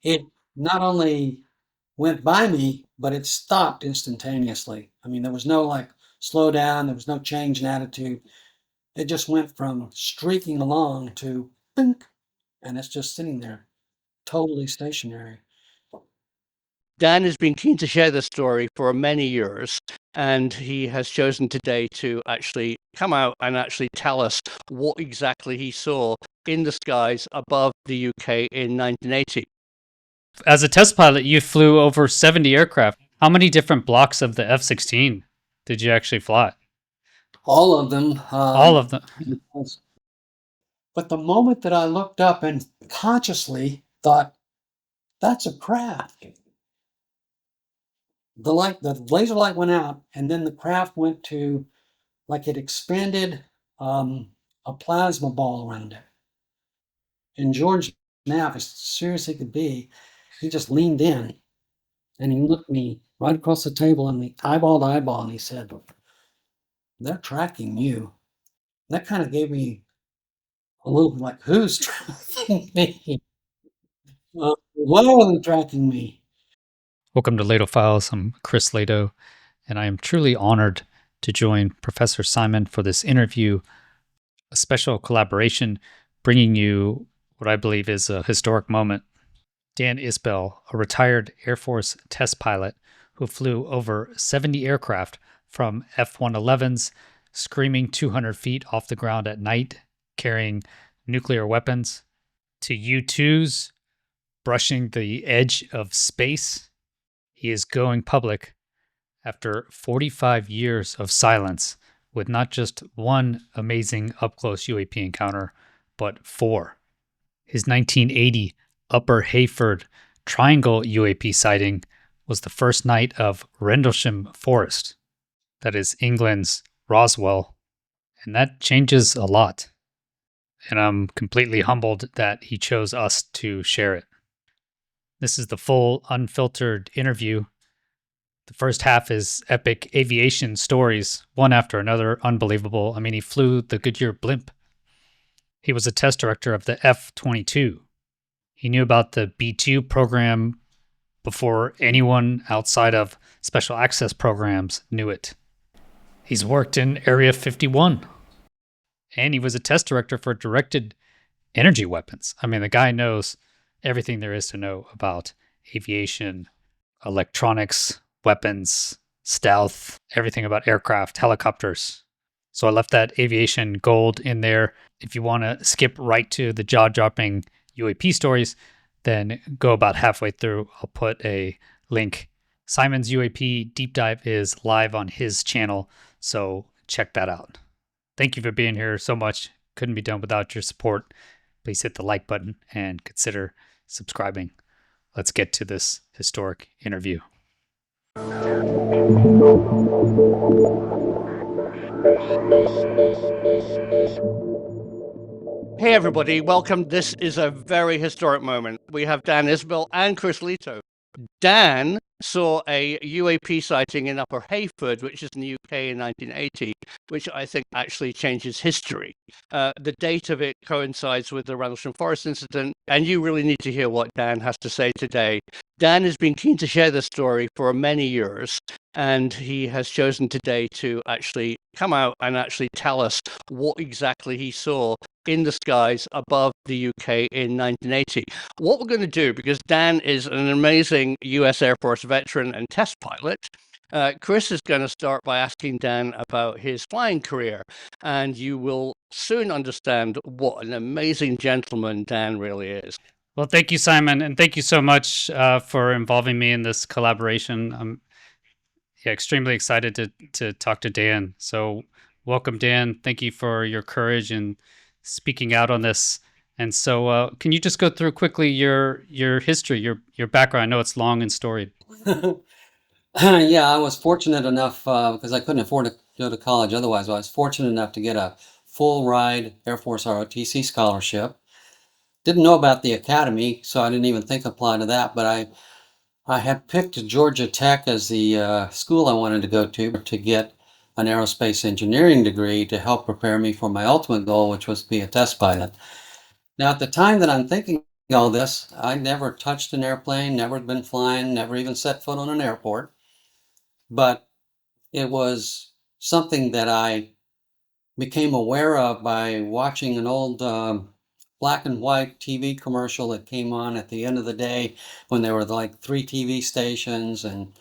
It not only went by me, but it stopped instantaneously. I mean, there was no like slow down, there was no change in attitude. It just went from streaking along to bink, and it's just sitting there, totally stationary. Dan has been keen to share this story for many years, and he has chosen today to actually come out and actually tell us what exactly he saw in the skies above the UK in 1980. As a test pilot, you flew over 70 aircraft. How many different blocks of the F-16 did you actually fly? All of them. All of them. But the moment that I looked up and consciously thought, that's a craft. The laser light went out, and then the craft went to, like it expanded a plasma ball around it. And George Knapp, as serious as he could be, he just leaned in and he looked me right across the table and the eyeball to eyeball, and he said, they're tracking you. That kind of gave me a little like, who's tracking me? Why are they tracking me? Welcome to Lehto Files. I'm Chris Lehto, and I am truly honored to join Professor Simon for this interview, a special collaboration bringing you what I believe is a historic moment. Dan Isbell, a retired Air Force test pilot who flew over 70 aircraft from F-111s, screaming 200 feet off the ground at night, carrying nuclear weapons, to U-2s, brushing the edge of space. He is going public after 45 years of silence with not just one amazing up-close UAP encounter, but 4. His 1980 Upper Heyford triangle UAP sighting was the first night of Rendlesham Forest, that is England's Roswell, and that changes a lot. And I'm completely humbled that he chose us to share it. This is the full, unfiltered interview. The first half is epic aviation stories, one after another, unbelievable. I mean, he flew the Goodyear blimp. He was a test director of the F-22. He knew about the B-2 program before anyone outside of special access programs knew it. He's worked in Area 51. And he was a test director for directed energy weapons. I mean, the guy knows everything there is to know about aviation, electronics, weapons, stealth, everything about aircraft, helicopters. So I left that aviation gold in there. If you want to skip right to the jaw-dropping UAP stories, then go about halfway through. I'll put a link. Simon's UAP deep dive is live on his channel, so check that out. Thank you for being here so much. Couldn't be done without your support. Please hit the like button and consider subscribing. Let's get to this historic interview. Hey everybody, welcome. This is a very historic moment. We have Dan Isbell and Chris Lehto. Dan saw a UAP sighting in Upper Heyford, which is in the UK in 1980, which I think actually changes history. The date of it coincides with the Rendlesham Forest incident, and you really need to hear what Dan has to say today. Dan has been keen to share this story for many years, and he has chosen today to actually come out and actually tell us what exactly he saw in the skies above the UK in 1980. What we're going to do, because Dan is an amazing US Air Force veteran and test pilot, Chris is going to start by asking Dan about his flying career, and you will soon understand what an amazing gentleman Dan really is. Well, thank you, Simon, and thank you so much for involving me in this collaboration. I'm extremely excited to talk to Dan. So welcome, Dan. Thank you for your courage and speaking out on this. And so can you just go through quickly your history, your background? I know it's long and storied. Yeah, I was fortunate enough, because I couldn't afford to go to college otherwise, but I was fortunate enough to get a full ride Air Force ROTC scholarship. Didn't know about the academy, so I didn't even think of applying to that, but I had picked Georgia Tech as the school I wanted to go to get an aerospace engineering degree to help prepare me for my ultimate goal, which was to be a test pilot. Now, at the time that I'm thinking all this. I never touched an airplane, never been flying, never even set foot on an airport. But it was something that I became aware of by watching an old black and white TV commercial that came on at the end of the day when there were like 3 TV stations, and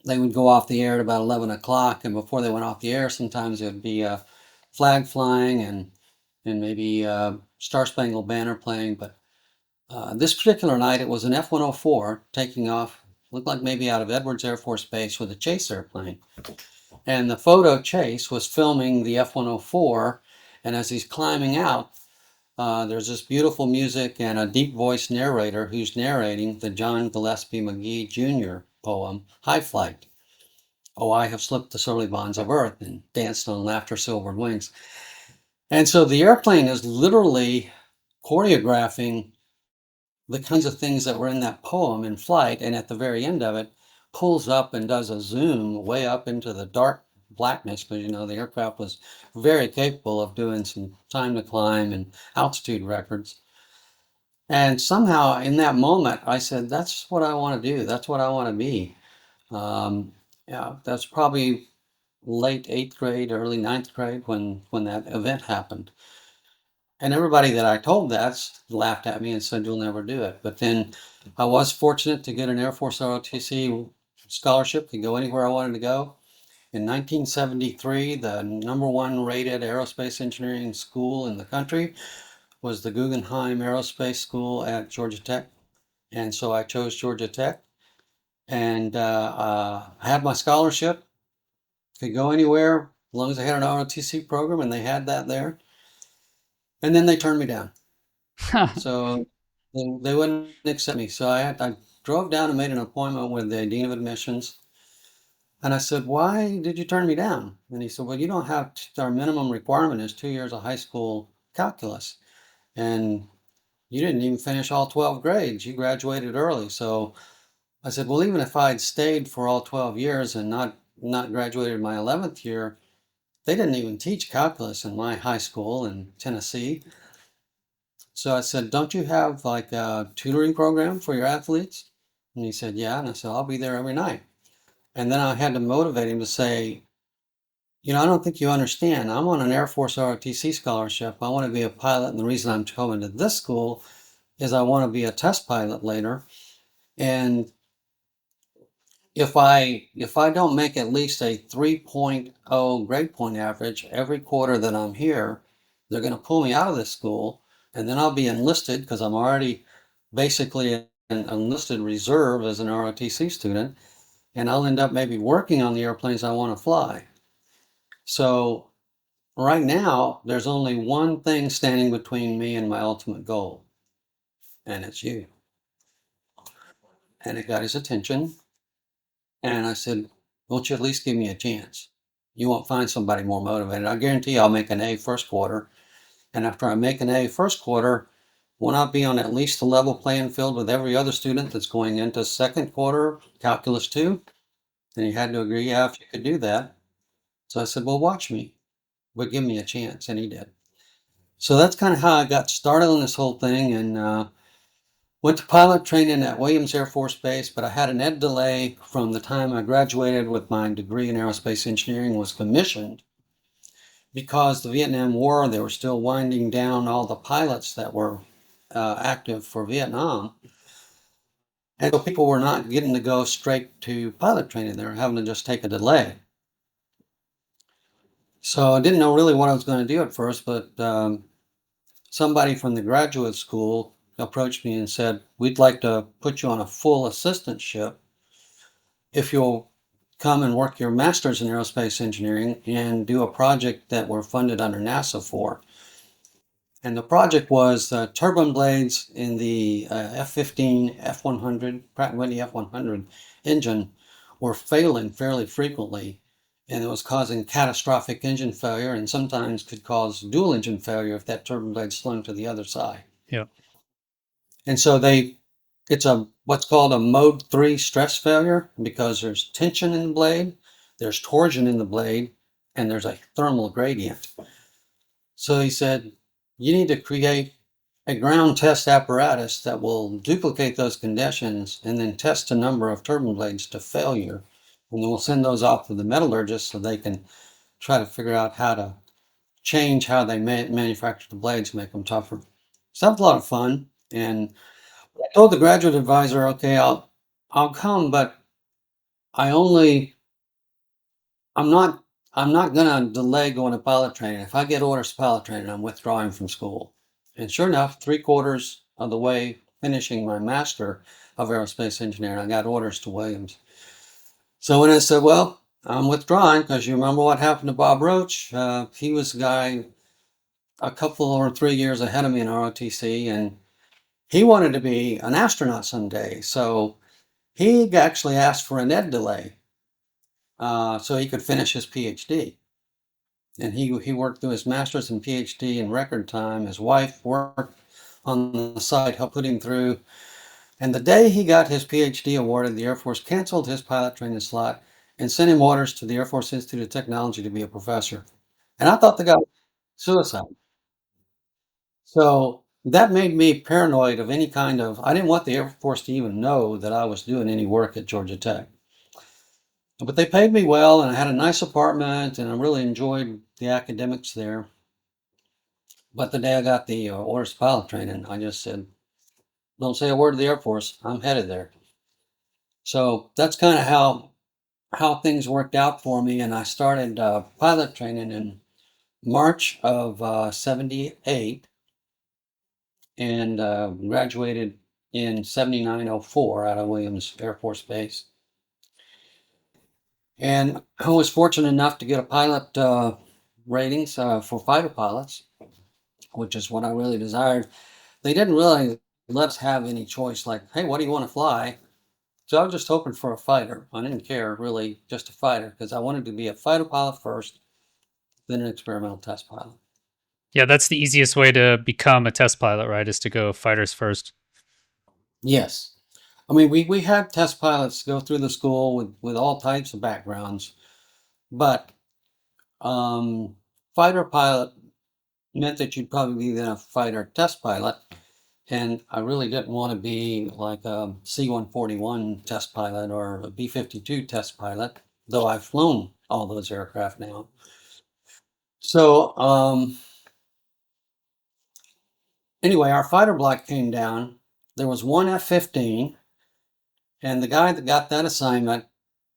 they would go off the air at about 11 o'clock. And before they went off the air, sometimes it would be a flag flying and maybe Star Spangled Banner playing. But this particular night, it was an F-104 taking off, looked like maybe out of Edwards Air Force Base with a chase airplane. And the photo chase was filming the F-104, and as he's climbing out, there's this beautiful music and a deep voice narrator who's narrating the John Gillespie Magee Jr. poem, High Flight. Oh, I have slipped the surly bonds of earth and danced on laughter-silvered wings. And so the airplane is literally choreographing the kinds of things that were in that poem in flight, and at the very end of it, pulls up and does a zoom way up into the dark blackness, because the aircraft was very capable of doing some time to climb and altitude records. And somehow in that moment, I said, that's what I want to do. That's what I want to be. Yeah, that's probably late 8th grade, early 9th grade when that event happened. And everybody that I told that laughed at me and said, you'll never do it. But then I was fortunate to get an Air Force ROTC scholarship to go anywhere I wanted to go. In 1973, the #1 rated aerospace engineering school in the country was the Guggenheim Aerospace School at Georgia Tech. And so I chose Georgia Tech, and I had my scholarship, could go anywhere as long as I had an ROTC program, and they had that there. And then they turned me down. So they wouldn't accept me. So I drove down and made an appointment with the dean of admissions. And I said, why did you turn me down? And he said, well, you don't have, our minimum requirement is 2 years of high school calculus. And you didn't even finish all 12 grades. You graduated early. So I said, well, even if I'd stayed for all 12 years and not graduated my 11th year, they didn't even teach calculus in my high school in Tennessee. So I said, don't you have like a tutoring program for your athletes? And he said, yeah. And I said, I'll be there every night. And then I had to motivate him to say, I don't think you understand. I'm on an Air Force ROTC scholarship. I want to be a pilot. And the reason I'm coming to this school is I want to be a test pilot later. And if I don't make at least a 3.0 grade point average every quarter that I'm here, they're going to pull me out of this school, and then I'll be enlisted because I'm already basically an enlisted reserve as an ROTC student, and I'll end up maybe working on the airplanes I want to fly. So right now, there's only one thing standing between me and my ultimate goal, and it's you. And it got his attention. And I said, won't you at least give me a chance? You won't find somebody more motivated. I guarantee I'll make an A first quarter. And after I make an A first quarter, won't I be on at least a level playing field with every other student that's going into second quarter, calculus 2? And he had to agree, yeah, if you could do that. So I said, well, watch me, but give me a chance. And he did. So that's kind of how I got started on this whole thing. And went to pilot training at Williams Air Force Base, but I had an ed delay from the time I graduated with my degree in aerospace engineering, was commissioned, because the Vietnam War, they were still winding down all the pilots that were active for Vietnam. And so people were not getting to go straight to pilot training. They were having to just take a delay. So I didn't know really what I was going to do at first, but somebody from the graduate school approached me and said, we'd like to put you on a full assistantship if you'll come and work your master's in aerospace engineering and do a project that we're funded under NASA for. And the project was turbine blades in the F-15, F-100, Pratt & Whitney F-100 engine were failing fairly frequently, and it was causing catastrophic engine failure, and sometimes could cause dual engine failure if that turbine blade slung to the other side. Yeah. And so it's what's called a mode 3 stress failure, because there's tension in the blade, there's torsion in the blade, and there's a thermal gradient. So he said, you need to create a ground test apparatus that will duplicate those conditions and then test a number of turbine blades to failure. And then we'll send those off to the metallurgists so they can try to figure out how to change how they manufacture the blades, make them tougher. So that was a lot of fun. And I told the graduate advisor, okay, I'll come, but I'm not gonna delay going to pilot training. If I get orders to pilot training, I'm withdrawing from school. And sure enough, 3/4 of the way finishing my Master of Aerospace Engineering, I got orders to Williams. So when I said, well, I'm withdrawing, because you remember what happened to Bob Roach? He was a guy a couple or 3 years ahead of me in ROTC, and he wanted to be an astronaut someday. So he actually asked for an ed delay so he could finish his PhD. And he worked through his master's and PhD in record time. His wife worked on the side, helped put him through. And the day he got his PhD awarded, the Air Force canceled his pilot training slot and sent him orders to the Air Force Institute of Technology to be a professor. And I thought the guy was suicide. So that made me paranoid of any kind of, I didn't want the Air Force to even know that I was doing any work at Georgia Tech. But they paid me well, and I had a nice apartment, and I really enjoyed the academics there. But the day I got the orders to pilot training, I just said, don't say a word to the Air Force. I'm headed there. So that's kind of how things worked out for me. And I started pilot training in March of 78 and graduated in 7904 out of Williams Air Force Base. And I was fortunate enough to get a pilot ratings for fighter pilots, which is what I really desired. They didn't really let us have any choice, like, hey, what do you want to fly? So I was just hoping for a fighter. I didn't care, really, just a fighter, because I wanted to be a fighter pilot first, then an experimental test pilot. Yeah, that's the easiest way to become a test pilot, right? Is to go fighters first. Yes. I mean, we had test pilots go through the school with all types of backgrounds, but fighter pilot meant that you'd probably be then a fighter test pilot. And I really didn't want to be like a C-141 test pilot or a B-52 test pilot, though I've flown all those aircraft now. So anyway, our fighter block came down. There was one F-15, and the guy that got that assignment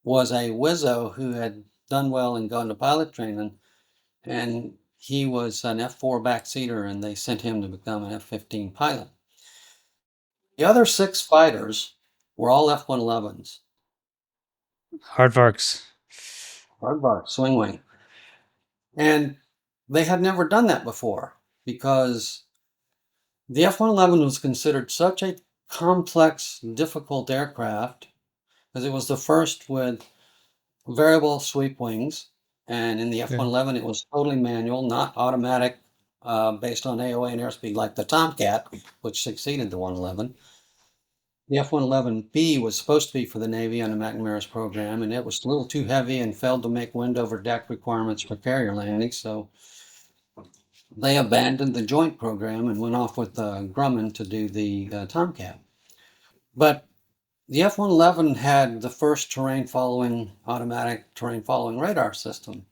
was a Wizzo who had done well and gone to pilot training, and he was an F-4 backseater, and they sent him to become an F-15 pilot. The other 6 fighters were all F-111s. Hardvarks. Hardbar, swing wing. And they had never done that before because the F-111 was considered such a complex, difficult aircraft because it was the first with variable sweep wings. And in the F-111, it was totally manual, not automatic, based on AOA and airspeed like the Tomcat, which succeeded the 111. The F-111B was supposed to be for the Navy on the McNamara's program, and it was a little too heavy and failed to make wind over deck requirements for carrier landings, so they abandoned the joint program and went off with Grumman to do the Tomcat. But the F-111 had the first automatic terrain following radar system.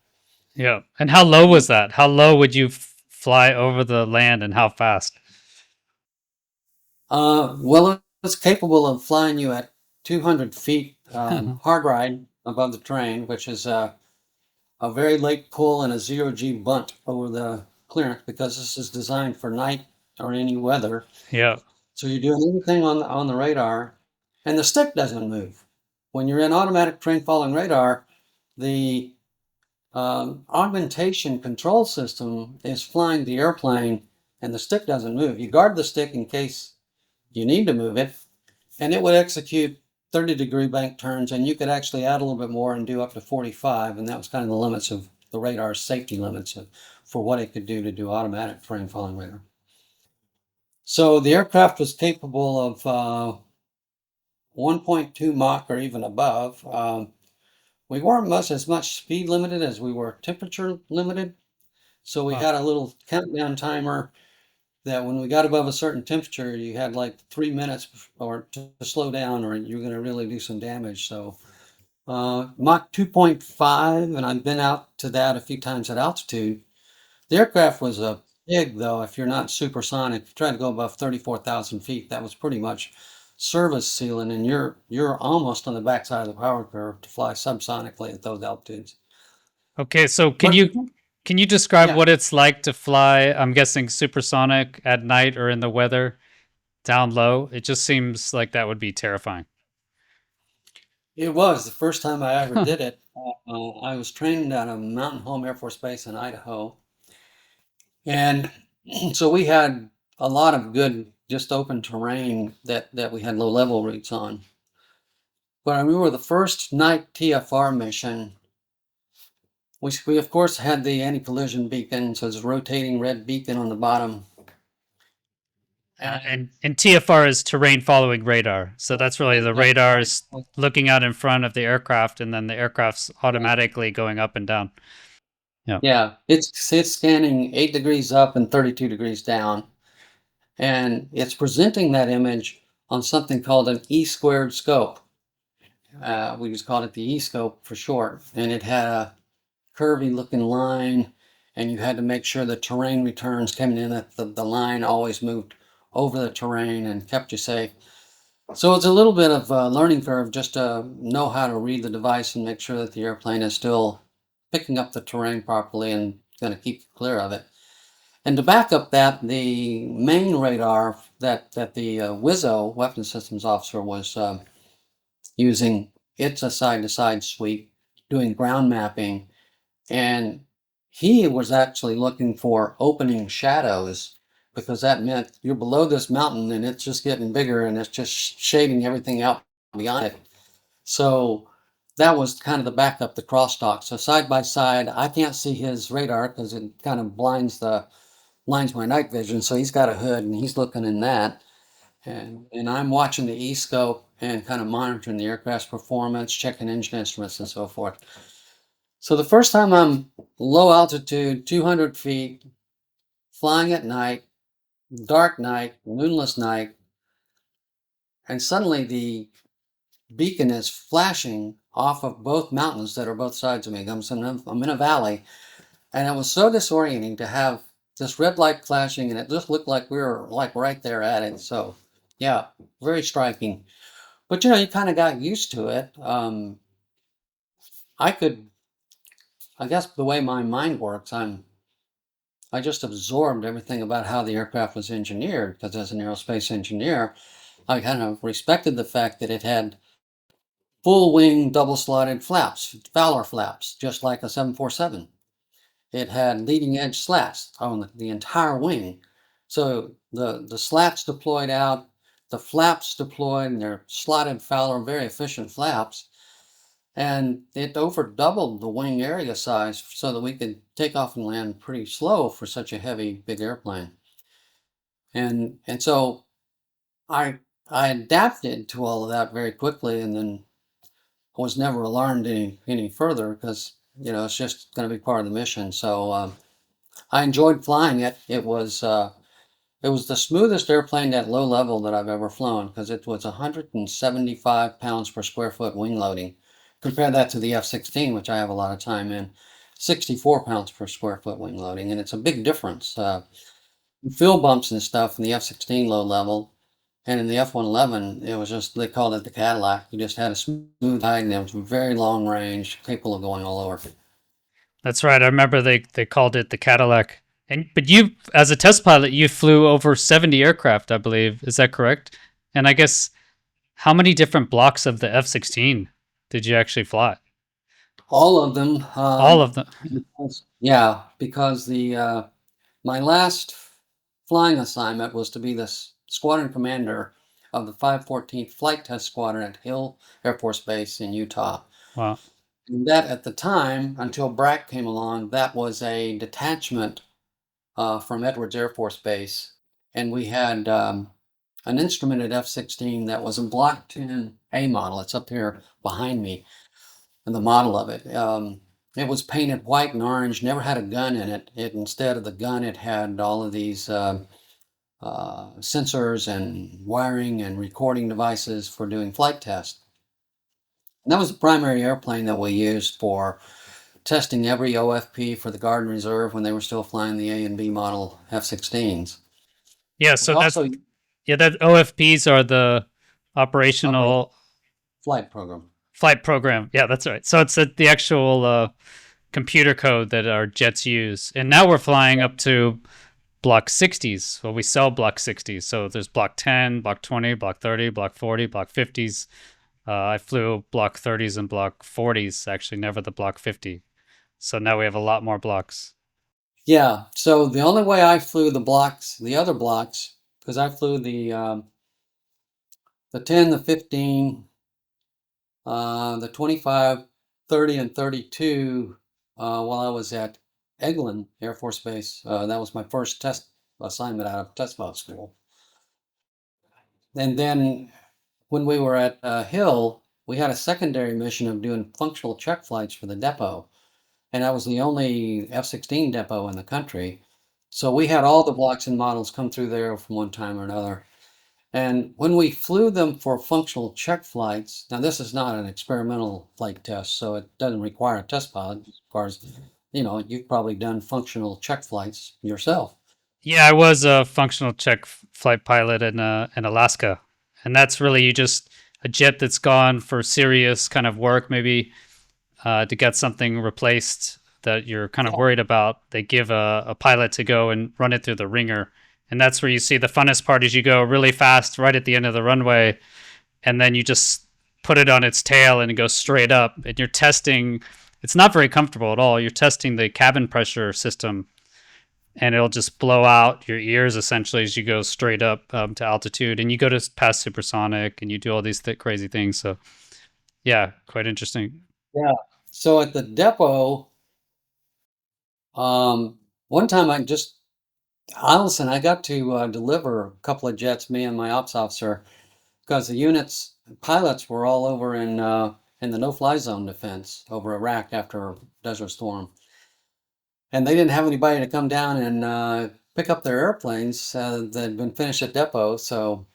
Yeah. And how low was that? How low would you fly over the land, and how fast? Well, it's capable of flying you at 200 feet hard ride above the terrain, which is a very late pull and a 0G bunt over the clearance because this is designed for night or any weather. Yeah. So you're doing everything on the radar, and the stick doesn't move. When you're in automatic terrain following radar, the augmentation control system is flying the airplane, and the stick doesn't move. You guard the stick in case you need to move it, and it would execute 30-degree bank turns, and you could actually add a little bit more and do up to 45, and that was kind of the limits of the radar's safety limits for what it could do to do automatic terrain following radar. So the aircraft was capable of 1.2 Mach or even above. We weren't as much speed limited as we were temperature limited. So we had a little countdown timer that when we got above a certain temperature, you had like 3 minutes or to slow down, or you're going to really do some damage. So Mach 2.5, and I've been out to that a few times at altitude. The aircraft was a pig, though. If you're not supersonic, if you try to go above 34,000 feet, that was pretty much service ceiling, and you're almost on the backside of the power curve to fly subsonically at those altitudes. Okay, so But can you describe yeah, what it's like to fly, I'm guessing supersonic at night or in the weather down low? It just seems like that would be terrifying. it was the first time I ever Huh. did it. I was trained at a Mountain Home Air Force Base in Idaho, and so we had a lot of good, just open terrain that we had low level routes on. But I remember the first night TFR mission, we of course had the anti-collision beacon, so it's a rotating red beacon on the bottom. And TFR is terrain following radar. So that's really the That's radar right. is looking out in front of the aircraft, and then the aircraft's automatically going up and down. Yeah. Yeah, it's scanning 8 degrees up and 32 degrees down, and it's presenting that image on something called an E squared scope. We just called it the E scope for short, and it had a curvy looking line, and you had to make sure the terrain returns coming in that the line always moved over the terrain and kept you safe. So it's a little bit of a learning curve just to know how to read the device and make sure that the airplane is still picking up the terrain properly and going to keep you clear of it. And to back up that, the main radar that the WISO, Weapons Systems Officer, was using, it's a side-to-side sweep, doing ground mapping, and he was actually looking for opening shadows because that meant you're below this mountain and it's just getting bigger and it's just shading everything out beyond it. So that was kind of the backup, the crosstalk. So side by side, I can't see his radar because it kind of blinds my night vision. So he's got a hood and he's looking in that. And I'm watching the E-scope and kind of monitoring the aircraft's performance, checking engine instruments and so forth. So the first time I'm low altitude, 200 feet, flying at night, dark night, moonless night, and suddenly the beacon is flashing off of both mountains that are both sides of me. I'm in a valley, and it was so disorienting to have this red light flashing, and it just looked like we were like right there at it. So, yeah, very striking. But you kind of got used to it. I could, I guess, the way my mind works, I just absorbed everything about how the aircraft was engineered because as an aerospace engineer, I kind of respected the fact that it had full wing double slotted flaps, Fowler flaps, just like a 747. It had leading edge slats on the entire wing. So the slats deployed out, the flaps deployed, and they're slotted Fowler, very efficient flaps. And it over doubled the wing area size so that we could take off and land pretty slow for such a heavy, big airplane. And so I I adapted to all of that very quickly, and then was never alarmed any further because it's just going to be part of the mission. So I enjoyed flying it. It was the smoothest airplane at low level that I've ever flown because it was 175 pounds per square foot wing loading. Compare that to the F-16, which I have a lot of time in, 64 pounds per square foot wing loading, and it's a big difference. Fuel bumps and stuff in the F-16 low level, and in the F-111, it was just, they called it the Cadillac. You just had a smooth ride, and it was very long range, capable of going all over. That's right. I remember they called it the Cadillac. But you, as a test pilot, you flew over 70 aircraft, I believe. Is that correct? And I guess how many different blocks of the F-16 did you actually fly? All of them. All of them. Yeah, because my last flying assignment was to be the squadron commander of the 514th Flight Test Squadron at Hill Air Force Base in Utah. Wow. And that at the time, until BRAC came along, that was a detachment from Edwards Air Force Base. And we had an instrumented F-16 that was a Block 10A model. It's up here behind me, and the model of it. It was painted white and orange, never had a gun in it. Instead of the gun, it had all of these sensors and wiring and recording devices for doing flight tests. And that was the primary airplane that we used for testing every OFP for the Guard and Reserve when they were still flying the A and B model F-16s. Yeah, We so also that OFPs are the operational flight program. flight program. Yeah, that's right. So it's the actual computer code that our jets use. And now we're flying up to Block 60s. Well, we sell Block 60s. So there's Block 10, Block 20, Block 30, Block 40, Block 50s. I flew Block 30s and Block 40s, actually, never the Block 50. So now we have a lot more blocks. Yeah, so the only way I flew the other blocks, because I flew the 10, the 15, the 25, 30, and 32 while I was at Eglin Air Force Base. That was my first test assignment out of test pilot school. And then when we were at Hill, we had a secondary mission of doing functional check flights for the depot. And that was the only F-16 depot in the country. So we had all the blocks and models come through there from one time or another. And when we flew them for functional check flights, now this is not an experimental flight test, so it doesn't require a test pilot. As far as you've probably done functional check flights yourself. Yeah, I was a functional check flight pilot in Alaska. And that's really just a jet that's gone for serious kind of work, maybe to get something replaced that you're kind of worried about. They give a pilot to go and run it through the ringer. And that's where you see the funnest part is you go really fast right at the end of the runway, and then you just put it on its tail and it goes straight up. And you're testing, it's not very comfortable at all. You're testing the cabin pressure system, and it'll just blow out your ears essentially as you go straight up to altitude. And you go to past supersonic and you do all these crazy things. So, yeah, quite interesting. Yeah. So at the depot, one time Allison, I got to deliver a couple of jets, me and my ops officer, because the pilots were all over in the no-fly zone defense over Iraq after Desert Storm, and they didn't have anybody to come down and pick up their airplanes that had been finished at depot. So,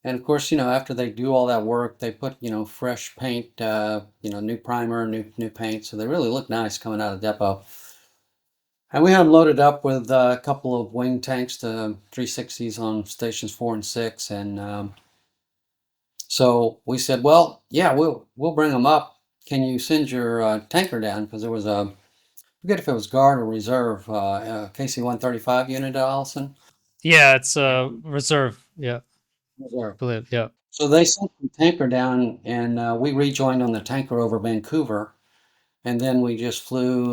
and of course, after they do all that work, they put fresh paint, new primer, new paint, so they really look nice coming out of depot. And we had them loaded up with a couple of wing tanks, the 360s on stations 4 and 6, and so we said, well, yeah, we'll bring them up. Can you send your tanker down? Because there was I forget if it was Guard or Reserve, KC-135 unit at Allison. Yeah, it's a reserve. Yeah, Reserve. I believe. Yeah. So they sent the tanker down, and we rejoined on the tanker over Vancouver. And then we just flew,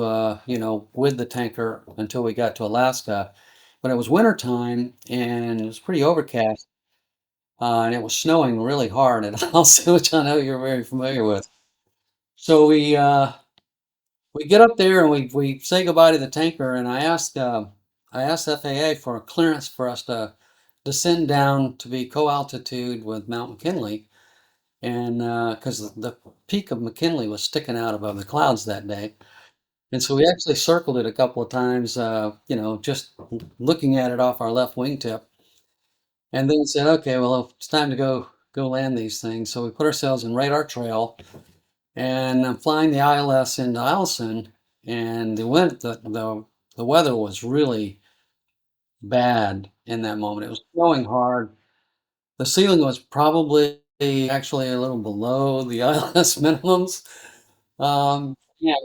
with the tanker until we got to Alaska. But it was wintertime, and it was pretty overcast, and it was snowing really hard at Allison, which I know you're very familiar with. So we get up there and we say goodbye to the tanker, and I asked FAA for a clearance for us to descend down to be co-altitude with Mount McKinley, and because the peak of McKinley was sticking out above the clouds that day. And so we actually circled it a couple of times, just looking at it off our left wingtip, and then said, okay, well, it's time to go land these things. So we put ourselves in radar trail, and I'm flying the ILS into Allison, and the weather was really bad in that moment. It was snowing hard. The ceiling was probably actually a little below the ILS minimums. Yeah,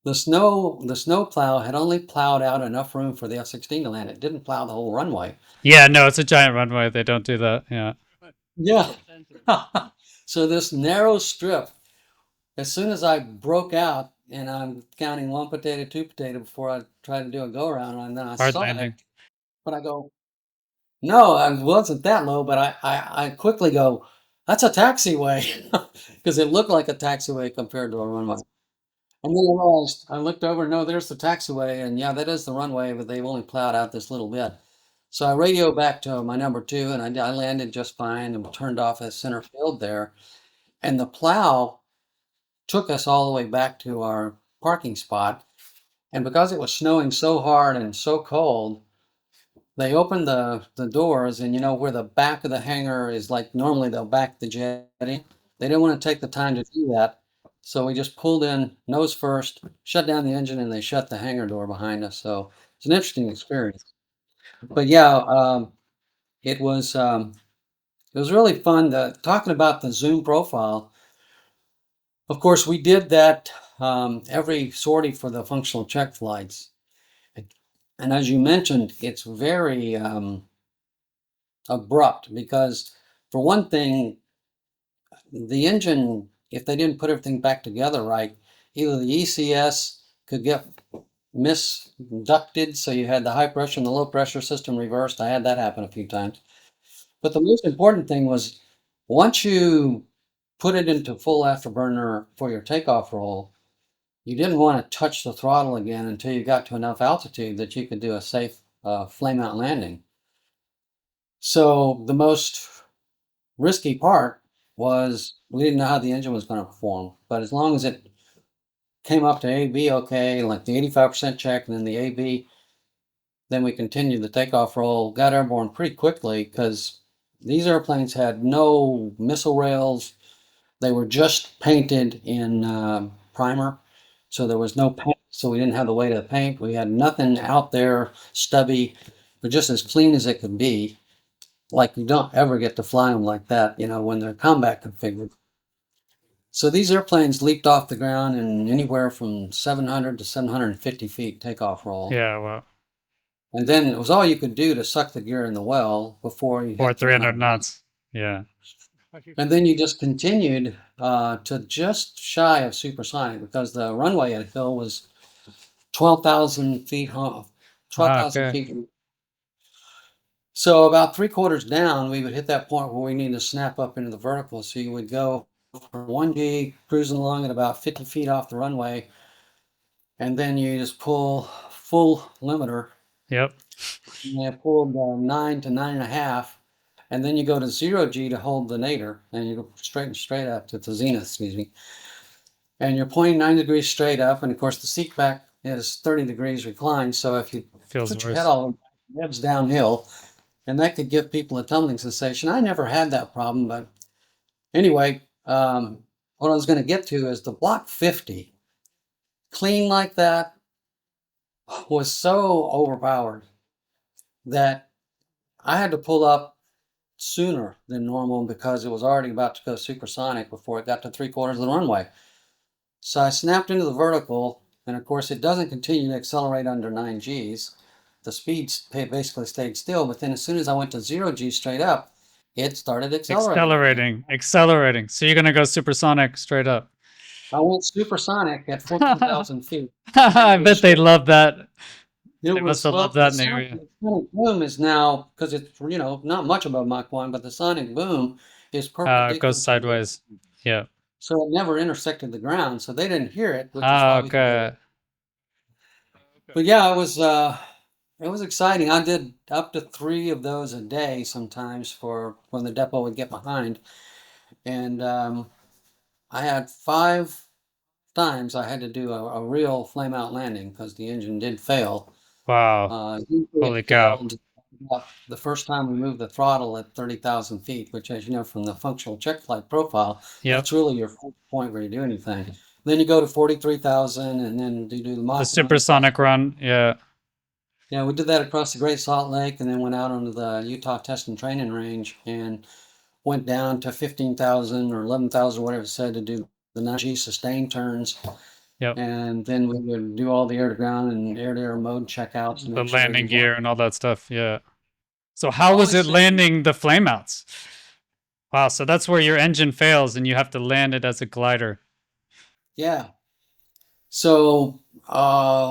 the snow plow had only plowed out enough room for the F-16 to land. It didn't plow the whole runway. Yeah, no, it's a giant runway. They don't do that. Yeah. Yeah. So this narrow strip, as soon as I broke out, and I'm counting one potato, two potato before I try to do a go around, and then I Hard saw landing. it, but I go, no, I wasn't that low, but I quickly go, that's a taxiway, because it looked like a taxiway compared to a runway. And then I realized, I looked over, no, there's the taxiway, and yeah, that is the runway, but they've only plowed out this little bit. So I radioed back to my number two, and I landed just fine and turned off at center field there. And the plow took us all the way back to our parking spot. And because it was snowing so hard and so cold, they opened the doors, and where the back of the hangar is, like normally they'll back the jet in. They didn't want to take the time to do that. So we just pulled in nose first, shut down the engine, and they shut the hangar door behind us. So it's an interesting experience. But yeah, it was really fun. Talking about the zoom profile. Of course, we did that every sortie for the functional check flights. And as you mentioned, it's very abrupt because, for one thing, the engine, if they didn't put everything back together right, either the ECS could get misducted, so you had the high pressure and the low pressure system reversed. I had that happen a few times. But the most important thing was, once you put it into full afterburner for your takeoff roll, you didn't want to touch the throttle again until you got to enough altitude that you could do a safe flame out landing. So the most risky part was we didn't know how the engine was going to perform, but as long as it came up to AB okay, like the 85% check and then the AB, then we continued the takeoff roll, got airborne pretty quickly because these airplanes had no missile rails. They were just painted in primer, so there was no paint, so we didn't have the weight of the paint. We had nothing out there stubby, but just as clean as it could be. Like, you don't ever get to fly them like that, when they're combat configured. So these airplanes leaped off the ground in anywhere from 700 to 750 feet takeoff roll. Yeah, well, And then it was all you could do to suck the gear in the well before you or hit 300 knots. Yeah. And then you just continued to just shy of supersonic because the runway at Hill was 12,000 feet, 12,000 Okay. feet. So about 3/4 down, we would hit that point where we need to snap up into the vertical. So you would go for 1G, cruising along at about 50 feet off the runway, and then you just pull full limiter. Yep. And you pulled 9 to 9.5, and then you go to 0G to hold the nadir, and you go straight up to the zenith, excuse me. And you're pointing 9 degrees straight up, and of course the seat back is 30 degrees reclined. So if you Feels put your worse. head all heads downhill, and that could give people a tumbling sensation. I never had that problem, but anyway, what I was going to get to is the Block 50, clean like that, was so overpowered that I had to pull up sooner than normal because it was already about to go supersonic before it got to 3/4 of the runway. So I snapped into the vertical, and of course it doesn't continue to accelerate under 9 Gs. The speed basically stayed still, but then as soon as I went to 0G straight up, it started accelerating. Accelerating. So you're going to go supersonic straight up. I went supersonic at 14,000 feet. I bet they love that. They must have loved that in the area. The sonic boom is now, because it's not much above Mach 1, but the sonic boom is perpendicular. It goes sideways. Yeah. So it never intersected the ground, so they didn't hear it. Which is why we could hear Okay. it. But yeah, it was exciting. I did up to 3 of those a day sometimes for when the depot would get behind, and I had 5 times I had to do a real flame out landing because the engine did fail. Wow. Holy cow. The first time we moved the throttle at 30,000 feet, which, as you know from the functional check flight profile, Yep. that's really your point where you do anything. Then you go to 43,000, and then you do the Mach The supersonic run. Yeah. Yeah, we did that across the Great Salt Lake, and then went out onto the Utah Test and Training Range and went down to 15,000 or 11,000, whatever it said, to do the 9G sustained turns. Yep. And then we would do all the air to ground and air to air mode checkouts. The landing gear and all that stuff. Yeah. So how was it landing the flameouts? Wow. So that's where your engine fails and you have to land it as a glider. Yeah. So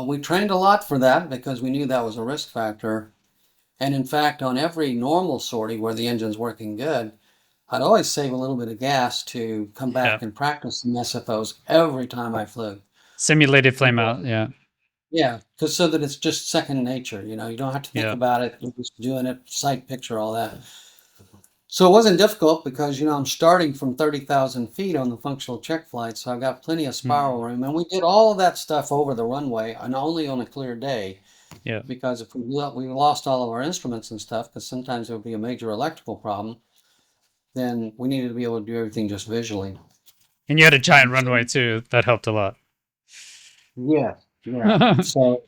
we trained a lot for that because we knew that was a risk factor. And in fact, on every normal sortie where the engine's working good, I'd always save a little bit of gas to come back and practice the SFOs every time I flew. Simulated flameout, yeah. Yeah, because so that it's just second nature, you don't have to think about it, you're just doing it, sight picture, all that. So it wasn't difficult because, I'm starting from 30,000 feet on the functional check flight, so I've got plenty of spiral room. And we did all of that stuff over the runway and only on a clear day. Yeah. Because if we lost all of our instruments and stuff, because sometimes there would be a major electrical problem, then we needed to be able to do everything just visually. And you had a giant runway too. That helped a lot. Yeah, yeah. So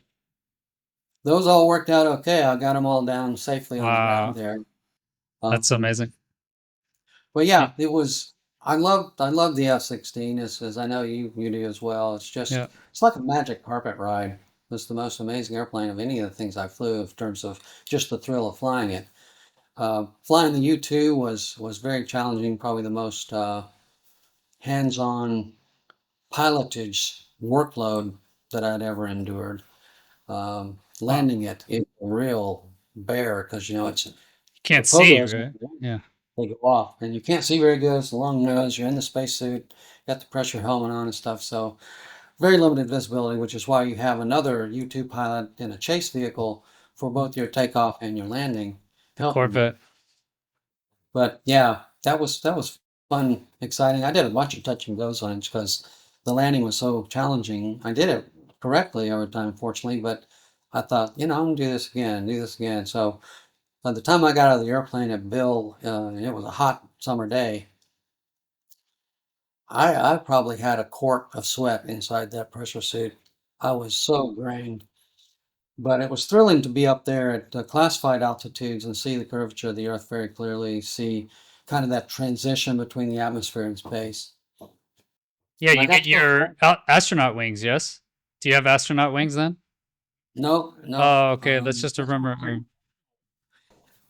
those all worked out okay. I got them all down safely on the ground Wow. there. That's amazing. But yeah, it was. I love the F-16 as I know you do as well. It's just it's like a magic carpet ride. It's the most amazing airplane of any of the things I flew in terms of just the thrill of flying it. Flying the U-2 was very challenging, probably the most hands-on pilotage workload that I'd ever endured. Landing it is a real bear because it's you can't the see, pogos, right? Yeah. they go off, and you can't see very good. It's a long nose. You're in the spacesuit, got the pressure helmet on and stuff. So very limited visibility, which is why you have another U-2 pilot in a chase vehicle for both your takeoff and your landing. Corvette. But yeah, that was fun, exciting. I did a bunch of touch and goes on it because the landing was so challenging. I did it correctly every time, fortunately, but I thought, I'm gonna do this again. So by the time I got out of the airplane at Bill, it was a hot summer day. I probably had a quart of sweat inside that pressure suit. I was so drained. But it was thrilling to be up there at classified altitudes and see the curvature of the Earth very clearly, see kind of that transition between the atmosphere and space. Yeah, And I you got get to go. your astronaut wings, yes? Do you have astronaut wings then? No, no. Oh, okay. That's just a rumor.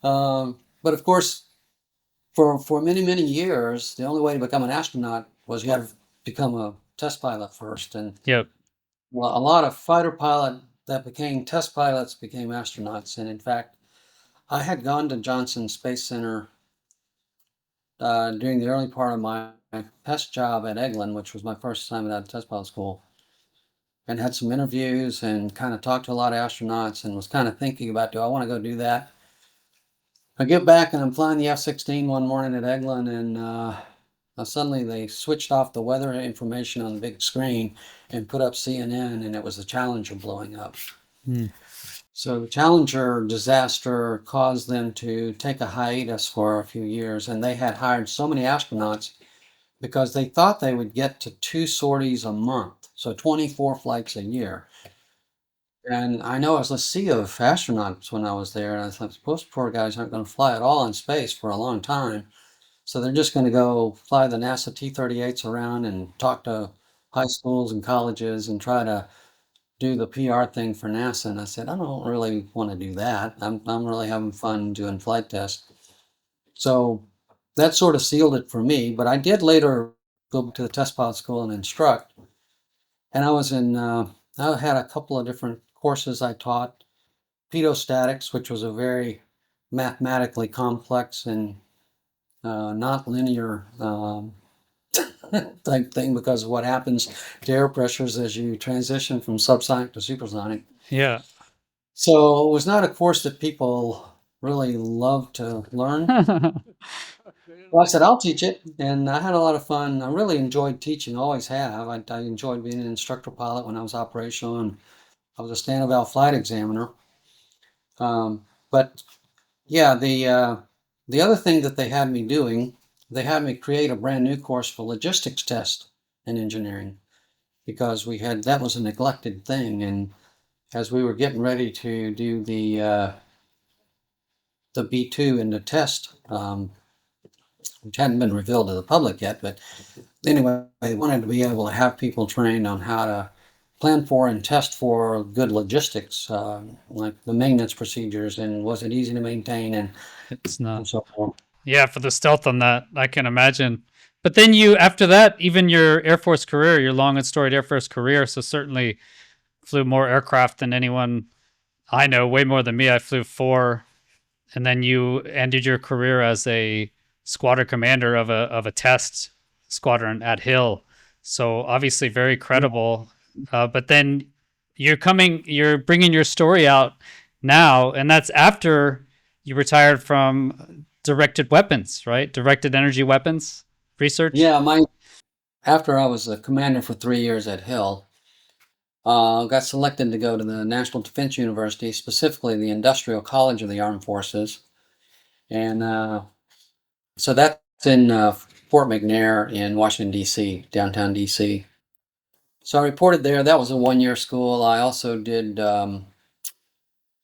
But of course, for many, many years, the only way to become an astronaut was you had to become a test pilot first. And Yep. well, a lot of fighter pilot that became test pilots became astronauts. And in fact, I had gone to Johnson Space Center during the early part of my test job at Eglin, which was my first assignment out of test pilot school, and had some interviews and kind of talked to a lot of astronauts and was kind of thinking about, do I want to go do that? I get back and I'm flying the F-16 one morning at Eglin, and suddenly they switched off the weather information on the big screen and put up CNN, and it was the Challenger blowing up. So the Challenger disaster caused them to take a hiatus for a few years, and they had hired so many astronauts because they thought they would get to 2 sorties a month, so 24 flights a year. And I know it was a sea of astronauts when I was there, and I thought, those poor guys aren't going to fly at all in space for a long time. So they're just going to go fly the NASA T-38s around and talk to high schools and colleges and try to do the PR thing for NASA. And I said, I don't really want to do that. I'm really having fun doing flight tests. So that sort of sealed it for me. But I did later go to the test pilot school and instruct. And I was I had a couple of different courses I taught. Pedostatics, which was a very mathematically complex and not linear type thing because of what happens to air pressures as you transition from subsonic to supersonic. Yeah. So it was not a course that people really love to learn. Well, I said, I'll teach it. And I had a lot of fun. I really enjoyed teaching, always have. I enjoyed being an instructor pilot when I was operational, and I was a Stanoval flight examiner. But yeah, the other thing that they had me doing, they had me create a brand new course for logistics test in engineering because that was a neglected thing. And as we were getting ready to do the B2 in the test, which hadn't been revealed to the public yet, but anyway, they wanted to be able to have people trained on how to plan for and test for good logistics, like the maintenance procedures and was it easy to maintain and It's not. and so forth. Yeah, for the stealth on that, I can imagine. But then after that, even your Air Force career, your long and storied Air Force career, so certainly flew more aircraft than anyone I know, way more than me. I flew 4, and then you ended your career as a squadron commander of a test squadron at Hill. So obviously very credible. But then you're bringing your story out now, and that's after you retired from directed weapons, right? Directed energy weapons research. Yeah, after I was a commander for 3 years at Hill, got selected to go to the National Defense University, specifically the Industrial College of the Armed Forces. And so that's in Fort McNair in Washington, D.C., downtown D.C. So I reported there. That was a one-year school. I also did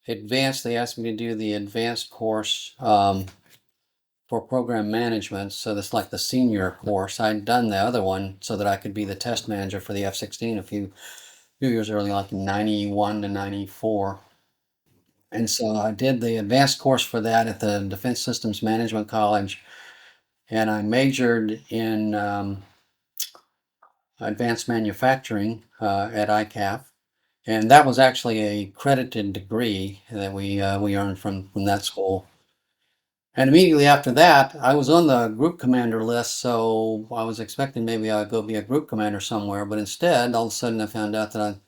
advanced. They asked me to do the advanced course for program management. So that's like the senior course. I'd done the other one so that I could be the test manager for the F-16 a few years early, like in 91 to 94. And so I did the advanced course for that at the Defense Systems Management College. And I majored in advanced manufacturing at ICAF. And that was actually a credited degree that we earned from that school. And immediately after that, I was on the group commander list, so I was expecting maybe I'd go be a group commander somewhere. But instead, all of a sudden, I found out that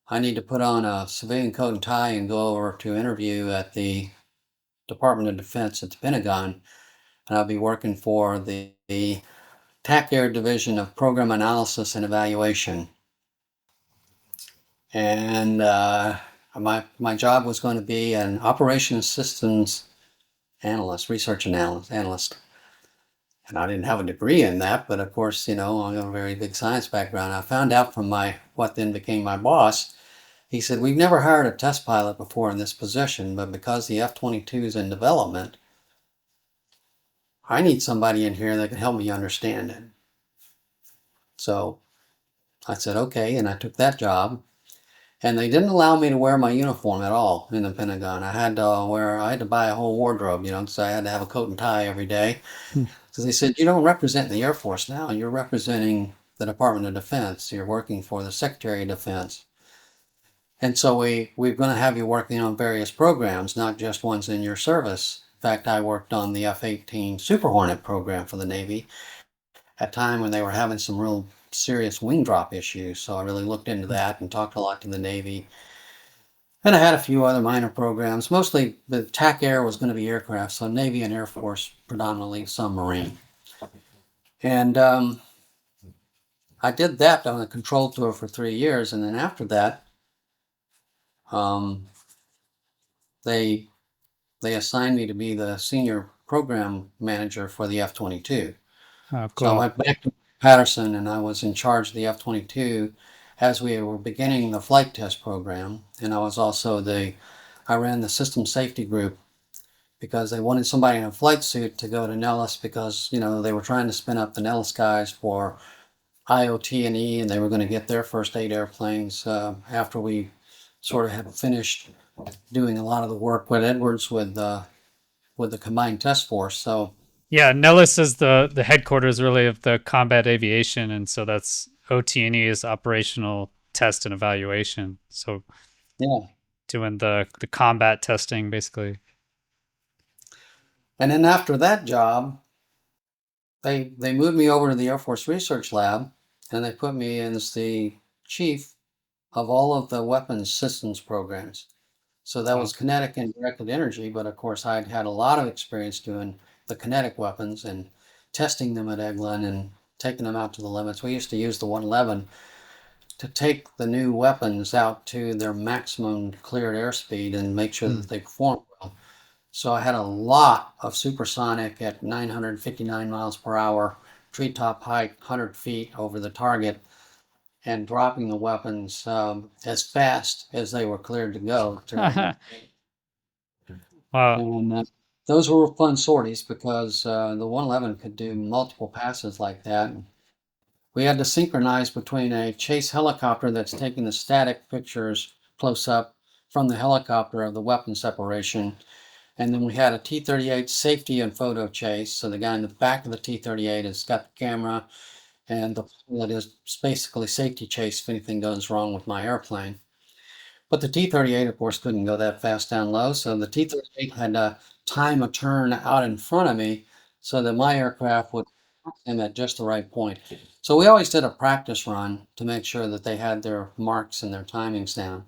I need to put on a civilian coat and tie and go over to interview at the Department of Defense at the Pentagon. And I'll be working for the TAC Air Division of Program Analysis and Evaluation. And my job was going to be an operations systems analyst, research analyst. And I didn't have a degree in that, but of course, I have a very big science background. I found out from what then became my boss. He said, "We've never hired a test pilot before in this position, but because the F-22 is in development, I need somebody in here that can help me understand it." So I said, okay, and I took that job. And they didn't allow me to wear my uniform at all in the Pentagon. I had to buy a whole wardrobe, so I had to have a coat and tie every day. So they said, "You don't represent the Air Force now. You're representing the Department of Defense. You're working for the Secretary of Defense. And so we're going to have you working on various programs, not just ones in your service." In fact, I worked on the F-18 Super Hornet program for the Navy at a time when they were having some real serious wing drop issues. So I really looked into that and talked a lot to the Navy. And I had a few other minor programs. Mostly the TAC Air was going to be aircraft, so Navy and Air Force, predominantly some Marine. And I did that on a control tour for 3 years. And then after that, they assigned me to be the senior program manager for the F-22. Oh, So I cool. went back to Patterson and I was in charge of the F-22 as we were beginning the flight test program. And I ran the system safety group because they wanted somebody in a flight suit to go to Nellis because, they were trying to spin up the Nellis guys for IOT&E, and they were going to get their first 8 airplanes after we sort of had finished doing a lot of the work with Edwards with the combined test force. So Yeah, Nellis is the headquarters really of the combat aviation, and so that's OT&E is operational test and evaluation. So yeah. doing the combat testing basically. And then after that job, they moved me over to the Air Force Research Lab, and they put me in as the chief of all of the weapons systems programs. So that was kinetic and directed energy, but of course I'd had a lot of experience doing the kinetic weapons and testing them at Eglin and taking them out to the limits. We used to use the 111 to take the new weapons out to their maximum cleared airspeed and make sure that they performed well. So I had a lot of supersonic at 959 miles per hour, treetop height, 100 feet over the target, and dropping the weapons as fast as they were cleared to go. Wow. And those were fun sorties because the 111 could do multiple passes like that. We had to synchronize between a chase helicopter that's taking the static pictures close up from the helicopter of the weapon separation. And then we had a T-38 safety and photo chase. So the guy in the back of the T-38 has got the camera, and the pilot is basically safety chase if anything goes wrong with my airplane. But the T-38, of course, couldn't go that fast down low. So the T-38 had to time a turn out in front of me so that my aircraft would him at just the right point. So we always did a practice run to make sure that they had their marks and their timings down.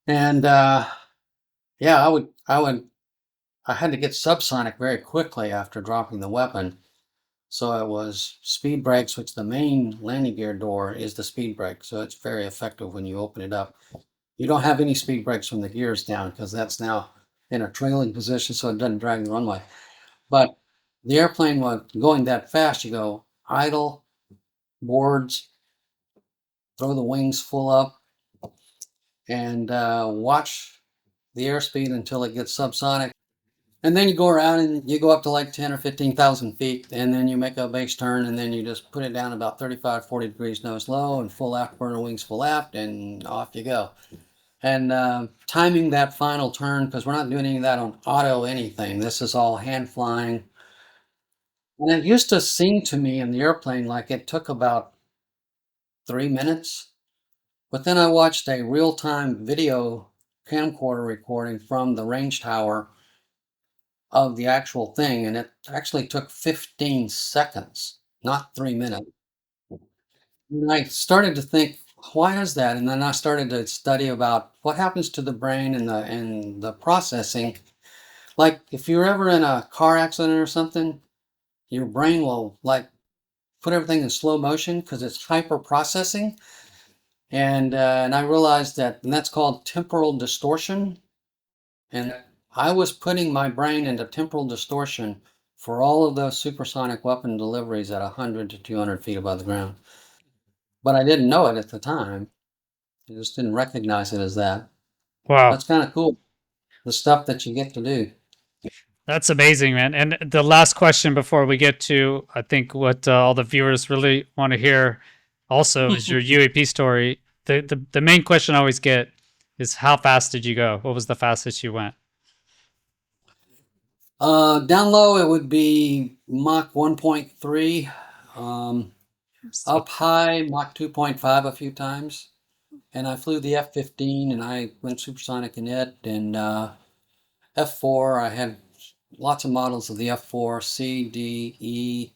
And yeah, I had to get subsonic very quickly after dropping the weapon. So it was speed brakes, which the main landing gear door is the speed brake. So it's very effective when you open it up. You don't have any speed brakes when the gear is down because that's now in a trailing position, so it doesn't drag the runway. But the airplane was going that fast. You go idle, boards, throw the wings full up, and watch the airspeed until it gets subsonic. And then you go around and you go up to like 10 or 15,000 feet, and then you make a base turn, and then you just put it down about 35, 40 degrees nose low and full afterburner wings full aft, and off you go. And timing that final turn, because we're not doing any of that on auto anything. This is all hand flying. And it used to seem to me in the airplane like it took about 3 minutes. But then I watched a real-time video camcorder recording from the range tower of the actual thing, and it actually took 15 seconds, not 3 minutes. And I started to think, why is that? And then I started to study about what happens to the brain and the processing. Like if you're ever in a car accident or something, your brain will like put everything in slow motion because it's hyper processing. And I realized that, and that's called temporal distortion. And I was putting my brain into temporal distortion for all of those supersonic weapon deliveries at 100 to 200 feet above the ground. But I didn't know it at the time. I just didn't recognize it as that. Wow. That's kind of cool. The stuff that you get to do. That's amazing, man. And the last question before we get to, I think, what all the viewers really want to hear also is your UAP story. The main question I always get is how fast did you go? What was the fastest you went? Down low, it would be Mach 1.3. Up high, Mach 2.5 a few times. And I flew the F-15 and I went supersonic in it. And F-4, I had lots of models of the F-4, C, D, E,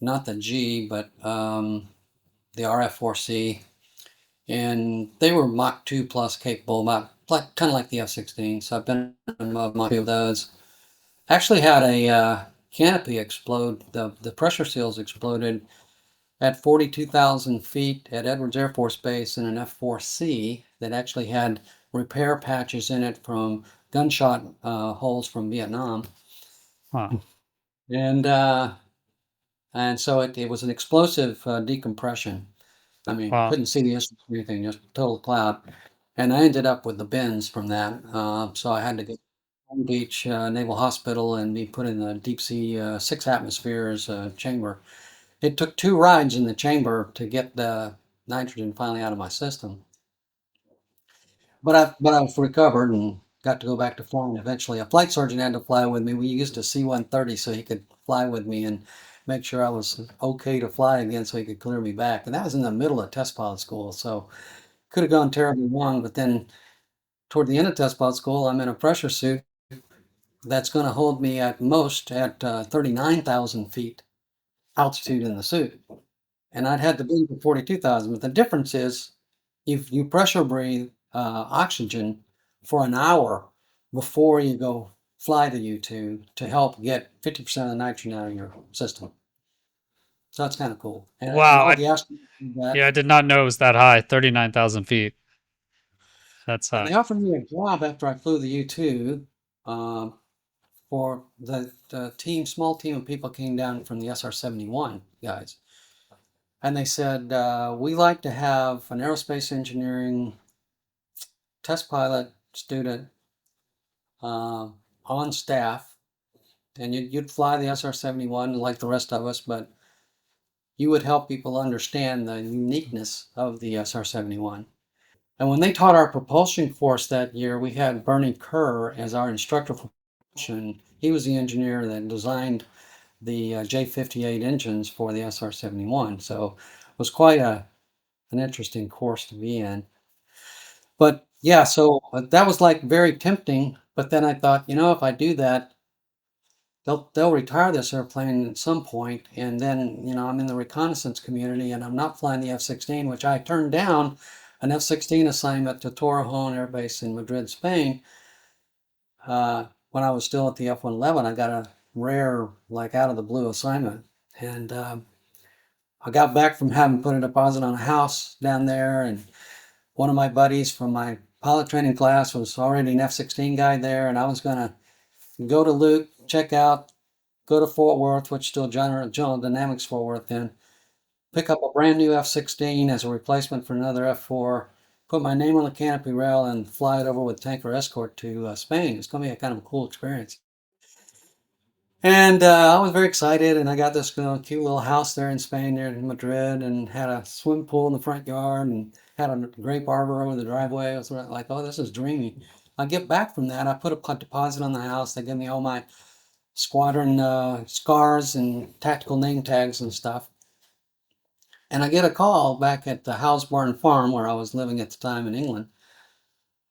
not the G, but the RF-4C. And they were Mach 2 plus capable, kind of like the F-16. So I've been in Mach 2 of those. Actually had a canopy explode. The pressure seals exploded at 42,000 feet at Edwards Air Force Base in an F-4C that actually had repair patches in it from gunshot holes from Vietnam. Huh. And so it was an explosive decompression. I mean, Wow. couldn't see the instruments or anything, just total cloud. And I ended up with the bends from that. So I had to go to Long Beach Naval Hospital and be put in the deep sea 6 atmospheres chamber. It took 2 rides in the chamber to get the nitrogen finally out of my system. But I've recovered and got to go back to flying eventually. A flight sergeant had to fly with me. We used a C-130 so he could fly with me and make sure I was okay to fly again so he could clear me back. And that was in the middle of test pilot school, so could have gone terribly wrong. But then toward the end of test pilot school, I'm in a pressure suit that's going to hold me at most at 39,000 feet altitude in the suit. And I'd had to be to 42,000. But the difference is you pressure breathe oxygen for an hour before you go fly the U-2 to help get 50% of the nitrogen out of your system. So that's kind of cool. And Wow. all the astronauts do that. Yeah, I did not know it was that high, 39,000 feet. That's And high. they offered me a job after I flew the U-2 for the small team of people came down from the SR-71 guys. And they said, we like to have an aerospace engineering test pilot student on staff, and you'd fly the SR-71 like the rest of us, but you would help people understand the uniqueness of the SR-71. And when they taught our propulsion course that year, we had Bernie Kerr as our instructor for propulsion. He was the engineer that designed the J-58 engines for the SR-71, so it was quite an interesting course to be in. But yeah, so that was like very tempting. But then I thought, if I do that, they'll retire this airplane at some point, and then I'm in the reconnaissance community, and I'm not flying the F-16, which I turned down an F-16 assignment to Torrejon Air Base in Madrid, Spain. When I was still at the F-111, I got a rare, like out of the blue assignment And I got back from having put a deposit on a house down there, and one of my buddies from my pilot training class was already an F-16 guy there, and I was going to go to Luke, check out, go to Fort Worth, which is still General Dynamics Fort Worth then, pick up a brand new F-16 as a replacement for another F-4, put my name on the canopy rail, and fly it over with tanker escort to Spain. It's going to be a kind of a cool experience. And I was very excited, and I got this cute little house there in Spain, near Madrid, and had a swim pool in the front yard, and had a grape arbor over the driveway. I was like, oh, this is dreamy. I get back from that, I put a deposit on the house. They give me all my squadron scars and tactical name tags and stuff. And I get a call back at the House Barn Farm where I was living at the time in England.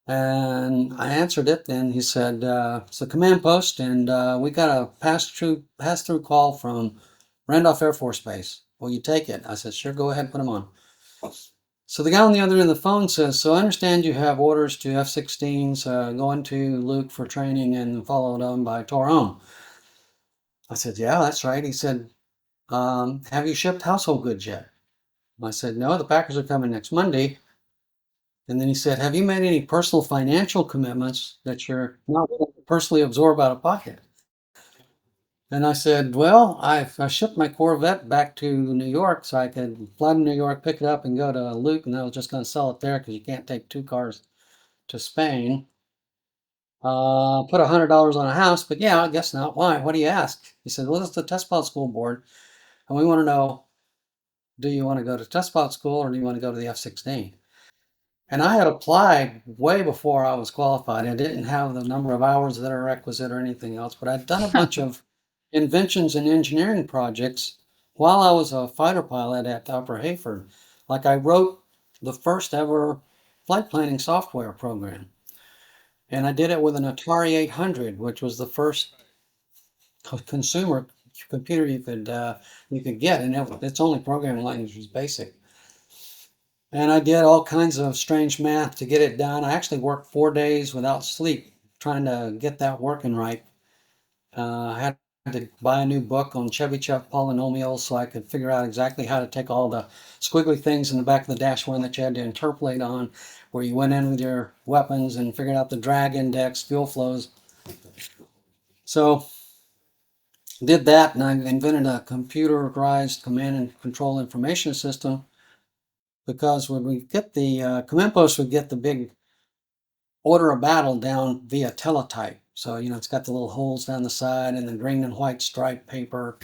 And I answered it, and he said, it's a command post, and we got a pass-through call from Randolph Air Force Base. Will you take it? I said, sure, go ahead, put them on. So the guy on the other end of the phone says, so I understand you have orders to F-16s going to Luke for training and followed on by Torone. I said, yeah, that's right. He said, have you shipped household goods yet? I said, no, the Packers are coming next Monday. And then he said, have you made any personal financial commitments that you're not willing to personally absorb out of pocket? And I said, well, I shipped my Corvette back to New York so I could fly to New York, pick it up, and go to Luke, and I was just going to sell it there because you can't take two cars to Spain. Put $100 on a house, but yeah, I guess not. Why? What do you ask? He said, well, it's the test pilot school board, and we want to know, do you want to go to test pilot school or do you want to go to the F-16? And I had applied way before I was qualified. I didn't have the number of hours that are requisite or anything else, but I'd done a bunch of inventions and engineering projects while I was a fighter pilot at Upper Heyford. Like I wrote the first ever flight planning software program. And I did it with an Atari 800, which was the first consumer computer you could get, and its only programming language was BASIC. And I did all kinds of strange math to get it done. I actually worked 4 days without sleep trying to get that working right. I had to buy a new book on Chebyshev polynomials so I could figure out exactly how to take all the squiggly things in the back of the dashboard that you had to interpolate on, where you went in with your weapons and figured out the drag index, fuel flows. So did that, and I invented a computerized command and control information system, because when we get the command post would get the big order of battle down via teletype. So, it's got the little holes down the side and the green and white striped paper.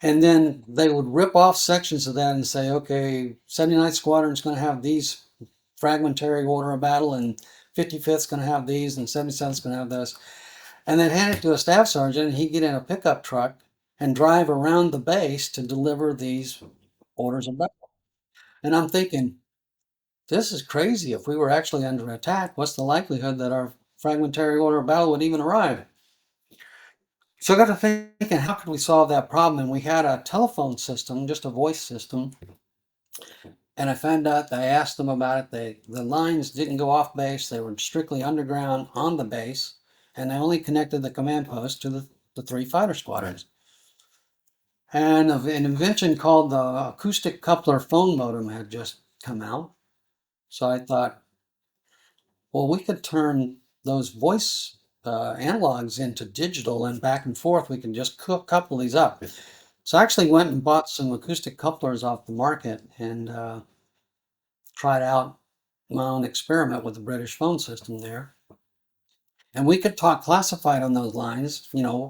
And then they would rip off sections of that and say, okay, 79th Squadron is going to have these fragmentary order of battle, and 55th is going to have these, and 77th is going to have those. And then hand it to a staff sergeant, and he'd get in a pickup truck and drive around the base to deliver these orders of battle. And I'm thinking, this is crazy. If we were actually under attack, what's the likelihood that our fragmentary order of battle would even arrive? So I got to thinking, how could we solve that problem? And we had a telephone system, just a voice system. And I found out, I asked them about it. The lines didn't go off base. They were strictly underground on the base. And they only connected the command post to the three fighter squadrons. And an invention called the acoustic coupler phone modem had just come out. So I thought, well, we could turn those voice analogs into digital, and back and forth. We can just couple these up. So I actually went and bought some acoustic couplers off the market and tried out my own experiment with the British phone system there. And we could talk classified on those lines,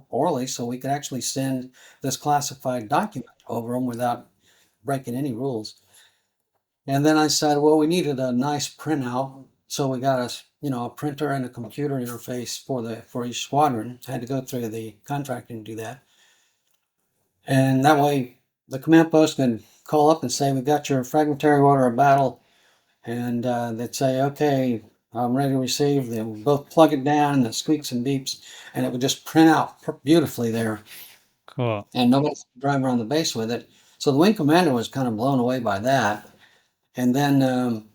orally, so we could actually send this classified document over them without breaking any rules. And then I said, well, we needed a nice printout, so we got a printer and a computer interface for each squadron. I had to go through the contracting to do that. And that way, the command post could call up and say, we got your fragmentary order of battle. And they'd say, okay, I'm ready to receive. They would both plug it down, and the squeaks and beeps, and it would just print out beautifully there. Cool. And nobody could drive around the base with it. So the wing commander was kind of blown away by that. And then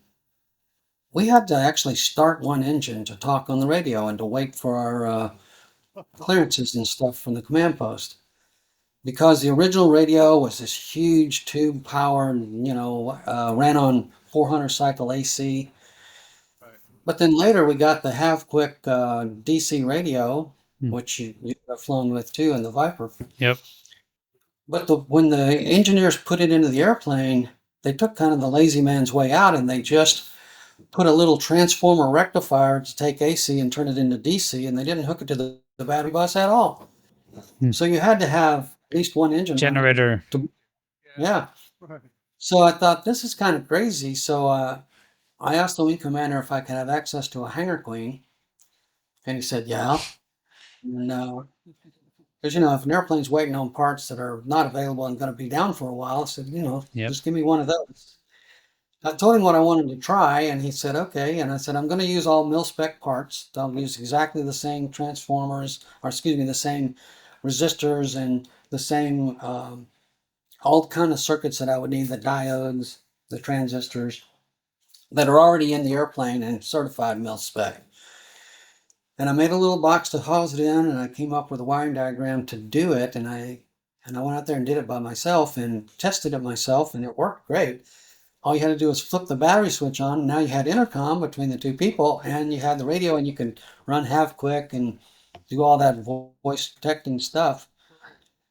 we had to actually start one engine to talk on the radio and to wait for our clearances and stuff from the command post. because the original radio was this huge tube powered, ran on 400 cycle AC. But then later we got the half quick DC radio, which you have flown with too, in the Viper. Yep. But when the engineers put it into the airplane, they took kind of the lazy man's way out, and they just put a little transformer rectifier to take AC and turn it into DC, and they didn't hook it to the battery bus at all. So you had to have at least one engine generator. Yeah. So I thought, this is kind of crazy. So I asked the wing commander if I could have access to a hangar queen, and he said, yeah. And because if an airplane's waiting on parts that are not available and going to be down for a while, I said, just give me one of those. I told him what I wanted to try, and he said, okay. And I said, I'm going to use all mil-spec parts. I'll use exactly the same transformers, or excuse me, the same resistors and the same all kind of circuits that I would need, the diodes, the transistors, that are already in the airplane and certified mil-spec. And I made a little box to house it in, and I came up with a wiring diagram to do it. And I went out there and did it by myself and tested it myself, and it worked great. All you had to do was flip the battery switch on, and now you had intercom between the two people, and you had the radio, and you could run half quick and do all that voice detecting stuff.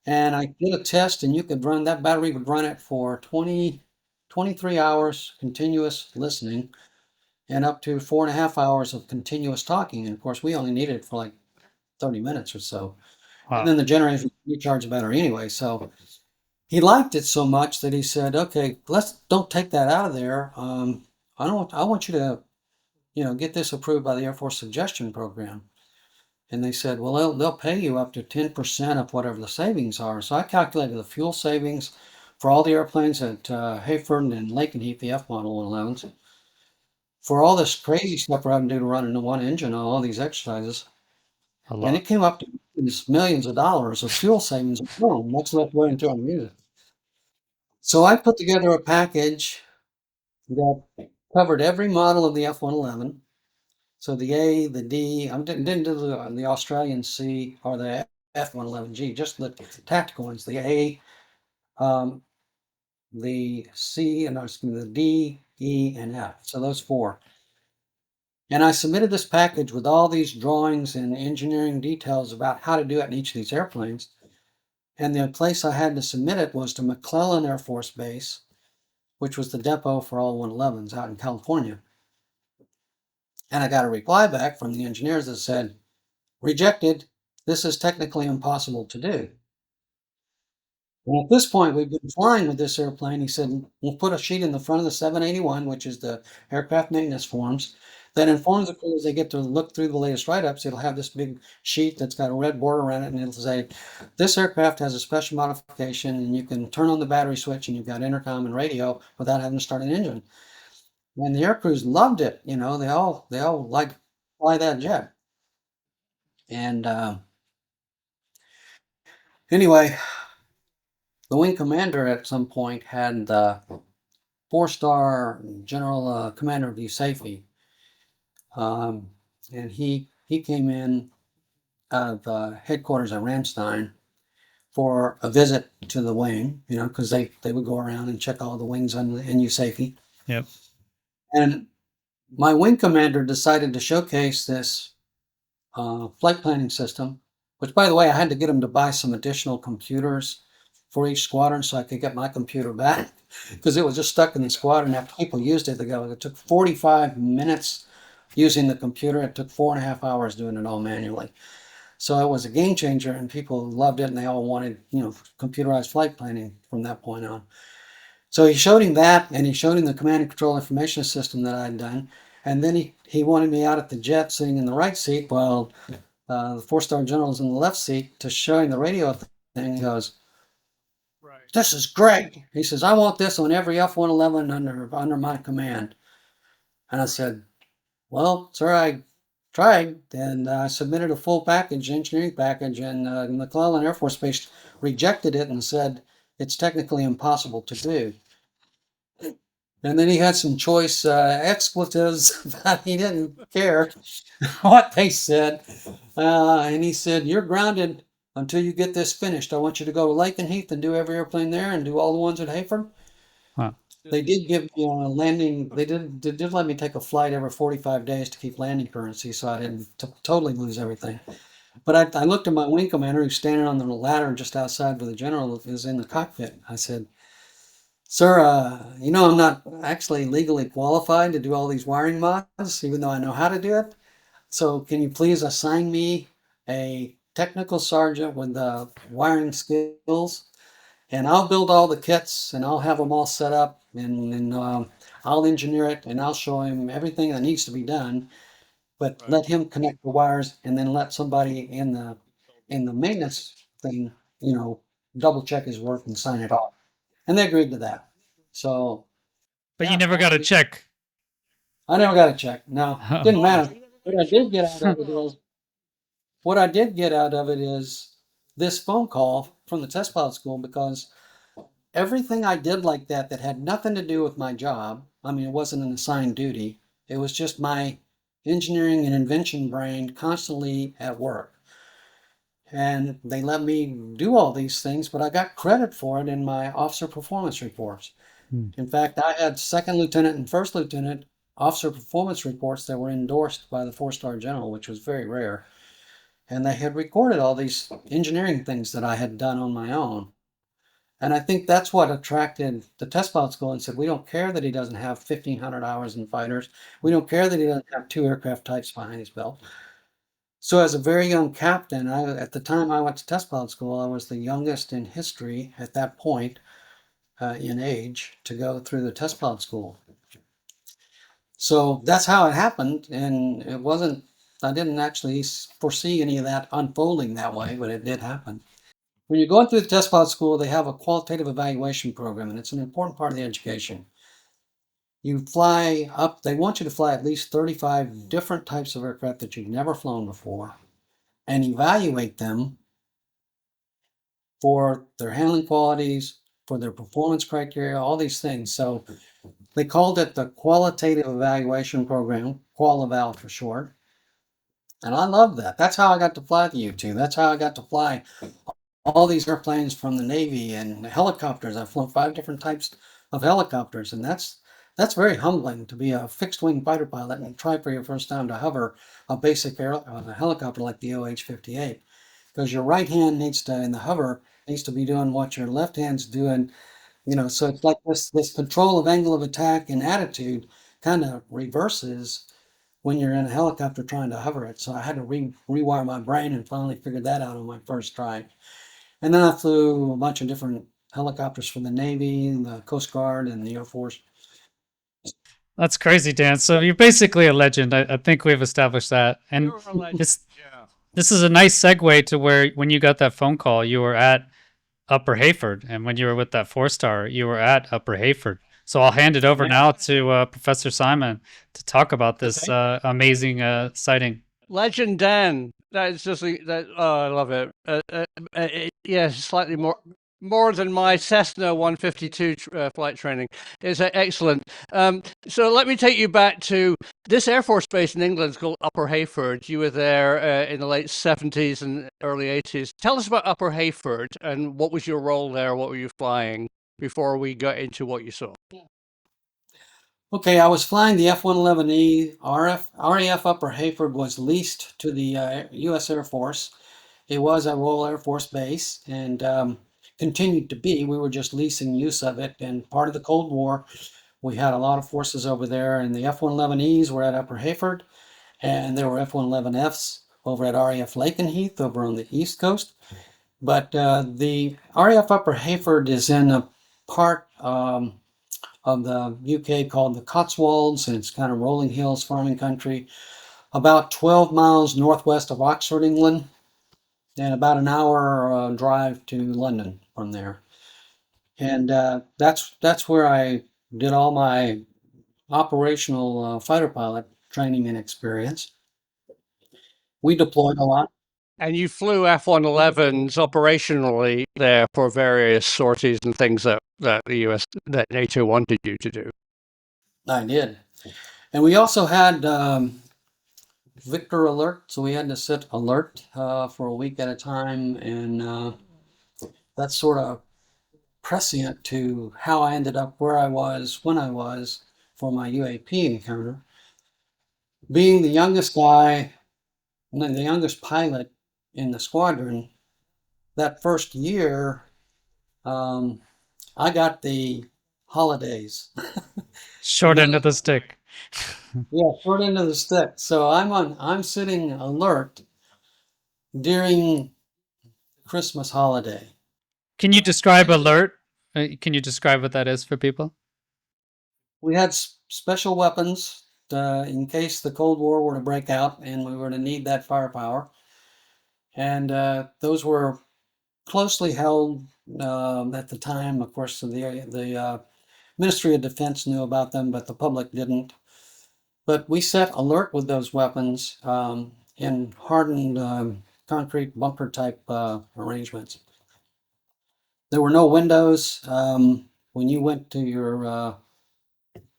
And I did a test, and that battery would run it for 23 hours continuous listening, and up to 4.5 hours of continuous talking. And of course, we only needed it for like 30 minutes or so. Wow. And then the generator would recharge the battery anyway. So he liked it so much that he said, okay, don't take that out of there. I want you to, get this approved by the Air Force Suggestion Program. And they said, well, they'll pay you up to 10% of whatever the savings are. So I calculated the fuel savings for all the airplanes at Heyford and Lakenheath, the F Model 111s, for all this crazy stuff we're having to do to run into one engine on all these exercises. And it came up to millions of dollars of fuel savings alone. That's left way into our music. So I put together a package that covered every model of the F-111. So the A, the D, I didn't do the Australian C or the F-111G, just the tactical ones, the A, the C, and the D, E, and F. So those four. And I submitted this package with all these drawings and engineering details about how to do it in each of these airplanes. And the place I had to submit it was to McClellan Air Force Base, which was the depot for all 111s out in California. And I got a reply back from the engineers that said, rejected, this is technically impossible to do. And at this point, we've been flying with this airplane. He said, we'll put a sheet in the front of the 781, which is the aircraft maintenance forms, that informs the crew as they get to look through the latest write-ups. It'll have this big sheet that's got a red border around it, and it'll say, this aircraft has a special modification, and you can turn on the battery switch, and you've got intercom and radio without having to start an engine. And the air crews loved it. They all like to fly that jet. And anyway, the wing commander at some point had the 4-star general commander of USAFE. And he came in out of headquarters at Ramstein for a visit to the wing, because they would go around and check all the wings in USAFE. Yep. And my wing commander decided to showcase this flight planning system, which, by the way, I had to get him to buy some additional computers for each squadron so I could get my computer back, because it was just stuck in the squadron after people used it. It took 45 minutes using the computer. It took 4.5 hours doing it all manually. So it was a game changer, and people loved it, and they all wanted, computerized flight planning from that point on. So he showed him that, and he showed him the command and control information system that I had done. And then he wanted me out at the jet sitting in the right seat while the 4-star general's in the left seat to show him the radio thing. He goes, this is great. He says, I want this on every F-111 under my command. And I said, well, sir, I tried, and I submitted a full package, engineering package, and McClellan Air Force Base rejected it and said it's technically impossible to do. And then he had some choice expletives, but he didn't care what they said. And he said, you're grounded until you get this finished. I want you to go to Lakenheath and do every airplane there and do all the ones at Heyford. Huh. They did give me a landing. They did let me take a flight every 45 days to keep landing currency, so I didn't totally lose everything. But I looked at my wing commander who's standing on the ladder just outside where the general is in the cockpit. I said, "Sir, you know I'm not actually legally qualified to do all these wiring mods, even though I know how to do it. So can you please assign me a technical sergeant with wiring skills, and I'll build all the kits and I'll have them all set up, and I'll engineer it and I'll show him everything that needs to be done, but Right. let him connect the wires and then let somebody in the maintenance thing, double check his work and sign it off." And they agreed to that. So But you yeah, never got a check. I never got a check. No, didn't Oh, matter. you never What got I a did check? get out of it is what I did get out of it is this phone call from the test pilot school, because everything I did like that had nothing to do with my job. I mean, it wasn't an assigned duty. It was just my engineering and invention brain constantly at work. And they let me do all these things, but I got credit for it in my officer performance reports. Hmm. In fact, I had second lieutenant and first lieutenant officer performance reports that were endorsed by the four-star general, which was very rare. And they had recorded all these engineering things that I had done on my own. And I think that's what attracted the test pilot school and said, we don't care that he doesn't have 1,500 hours in fighters. We don't care that he doesn't have 2 aircraft types behind his belt. So as a very young captain, at the time I went to test pilot school, I was the youngest in history at that point in age to go through the test pilot school. So that's how it happened. And I didn't actually foresee any of that unfolding that way, but it did happen. When you're going through the test pilot school, they have a qualitative evaluation program, and it's an important part of the education. You fly up, they want you to fly at least 35 different types of aircraft that you've never flown before and evaluate them for their handling qualities, for their performance criteria, all these things. So they called it the qualitative evaluation program, QualEval for short. And I love that. That's how I got to fly the U-2. That's how I got to fly all these airplanes from the Navy and helicopters. I've flown 5 different types of helicopters, and that's very humbling to be a fixed-wing fighter pilot and try for your first time to hover a basic helicopter like the OH-58, because your right hand in the hover needs to be doing what your left hand's doing. So it's like this control of angle of attack and attitude kind of reverses when you're in a helicopter trying to hover it. So I had to rewire my brain and finally figured that out on my first try. And then I flew a bunch of different helicopters for the Navy, and the Coast Guard, and the Air Force. That's crazy, Dan. So you're basically a legend. I think we've established that. And You're a legend. this Yeah. this is a nice segue to where when you got that phone call, you were at Upper Heyford, and when you were with that 4-star, you were at Upper Heyford. So I'll hand it over Yeah. now to Professor Simon to talk about this Okay. amazing sighting. Legend Dan. That is just that. Oh, I love it. Yeah, slightly more than my Cessna 152 flight training. It's excellent. So let me take you back to this Air Force base in England called Upper Heyford. You were there in the late 70s and early 80s. Tell us about Upper Heyford and what was your role there? What were you flying before we got into what you saw? Okay, I was flying the F-111E. RAF Upper Heyford was leased to the U.S. Air Force. It was a Royal Air Force base and continued to be. We were just leasing use of it. And part of the Cold War, we had a lot of forces over there, and the F-111Es were at Upper Heyford, and there were F-111Fs over at RAF Lakenheath over on the East Coast. But the RAF Upper Heyford is in a part of the UK called the Cotswolds, and it's kind of rolling hills, farming country, about 12 miles northwest of Oxford, England, and about an hour drive to London from there. And that's where I did all my operational fighter pilot training and experience. We deployed a lot. And you flew F-111s operationally there for various sorties and things that the US, that NATO wanted you to do. I did. And we also had Victor alert, so we had to sit alert for a week at a time, and that's sort of prescient to how I ended up where I was when I was for my UAP encounter. Being the youngest guy, the youngest pilot in the squadron, that first year, um, I got the holidays. Short end of the stick. Yeah, short end of the stick. So I'm sitting alert during Christmas holiday. Can you describe alert? Can you describe what that is for people? We had special weapons in case the Cold War were to break out and we were to need that firepower. And those were closely held at the time. Of course, the Ministry of Defense knew about them, but the public didn't. But we set alert with those weapons in hardened concrete bunker type arrangements. There were no windows. When you went to your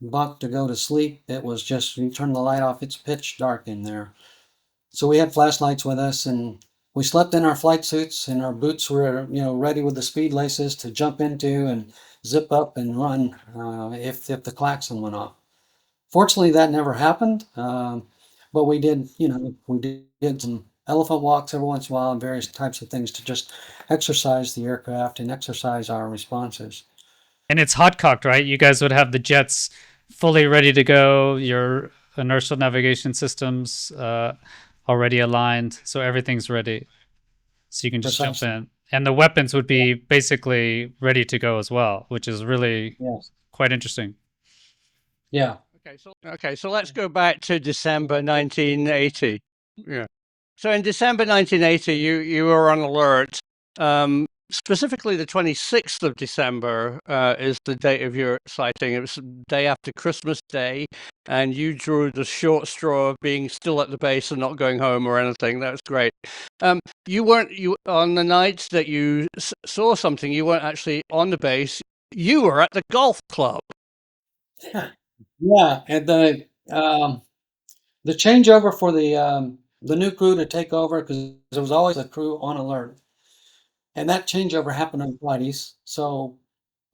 bunk to go to sleep, it was just you turn the light off, it's pitch dark in there. So we had flashlights with us, and we slept in our flight suits, and our boots were, ready with the speed laces to jump into and zip up and run if the klaxon went off. Fortunately, that never happened, but we did, we did some elephant walks every once in a while and various types of things to just exercise the aircraft and exercise our responses. And it's hot cocked, right? You guys would have the jets fully ready to go, your inertial navigation systems already aligned, so everything's ready. So you can just Precisely. jump in. And the weapons would be basically ready to go as well, which is really Yes. quite interesting. Yeah. Okay, so let's go back to December 1980. Yeah. So in December 1980, you were on alert. Specifically, the 26th of December is the date of your sighting. It was the day after Christmas Day, and you drew the short straw of being still at the base and not going home or anything. That was great. You weren't on the nights that you saw something. You weren't actually on the base. You were at the golf club. Yeah, and the changeover for the new crew to take over, because there was always a crew on alert, and that changeover happened on Fridays. So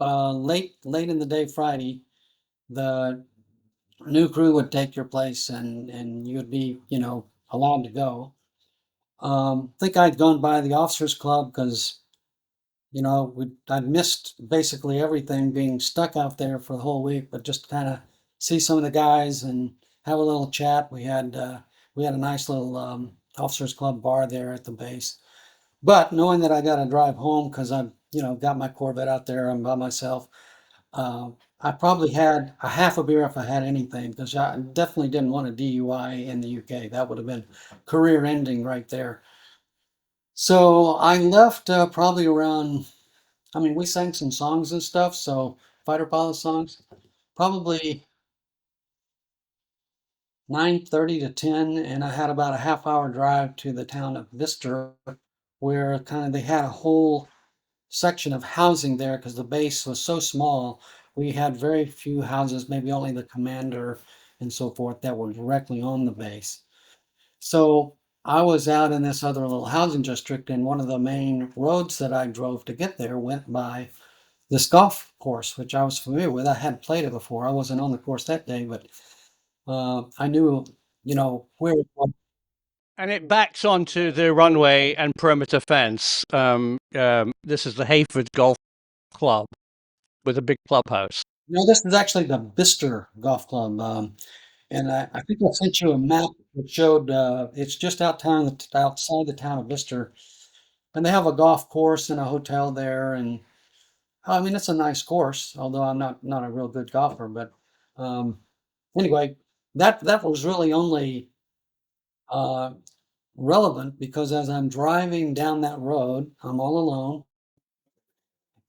late in the day Friday, the new crew would take your place, and you'd be allowed to go. I think I'd gone by the officers club because I'd missed basically everything being stuck out there for the whole week, but just kind of see some of the guys and have a little chat. We had a nice little officers club bar there at the base. But knowing that I got to drive home because I've got my Corvette out there, I'm by myself. I probably had a half a beer if I had anything, because I definitely didn't want a DUI in the UK. That would have been career ending right there. So I left probably around, we sang some songs and stuff, so fighter pilot songs, probably 9:30 to 10, and I had about a half-hour drive to the town of Vista, where kind of they had a whole section of housing there because the base was so small. We had very few houses, maybe only the commander and so forth that were directly on the base. So I was out in this other little housing district, and one of the main roads that I drove to get there went by this golf course, which I was familiar with. I had played it before. I wasn't on the course that day, but I knew, where it was. And it backs onto the runway and perimeter fence. This is the Heyford Golf Club with a big clubhouse. No, this is actually the Bister Golf Club. And I think I sent you a map that showed it's just outside the town of Bister. And they have a golf course and a hotel there. And it's a nice course, although I'm not a real good golfer. But um, anyway, that was really only uh, relevant because as I'm driving down that road, I'm all alone,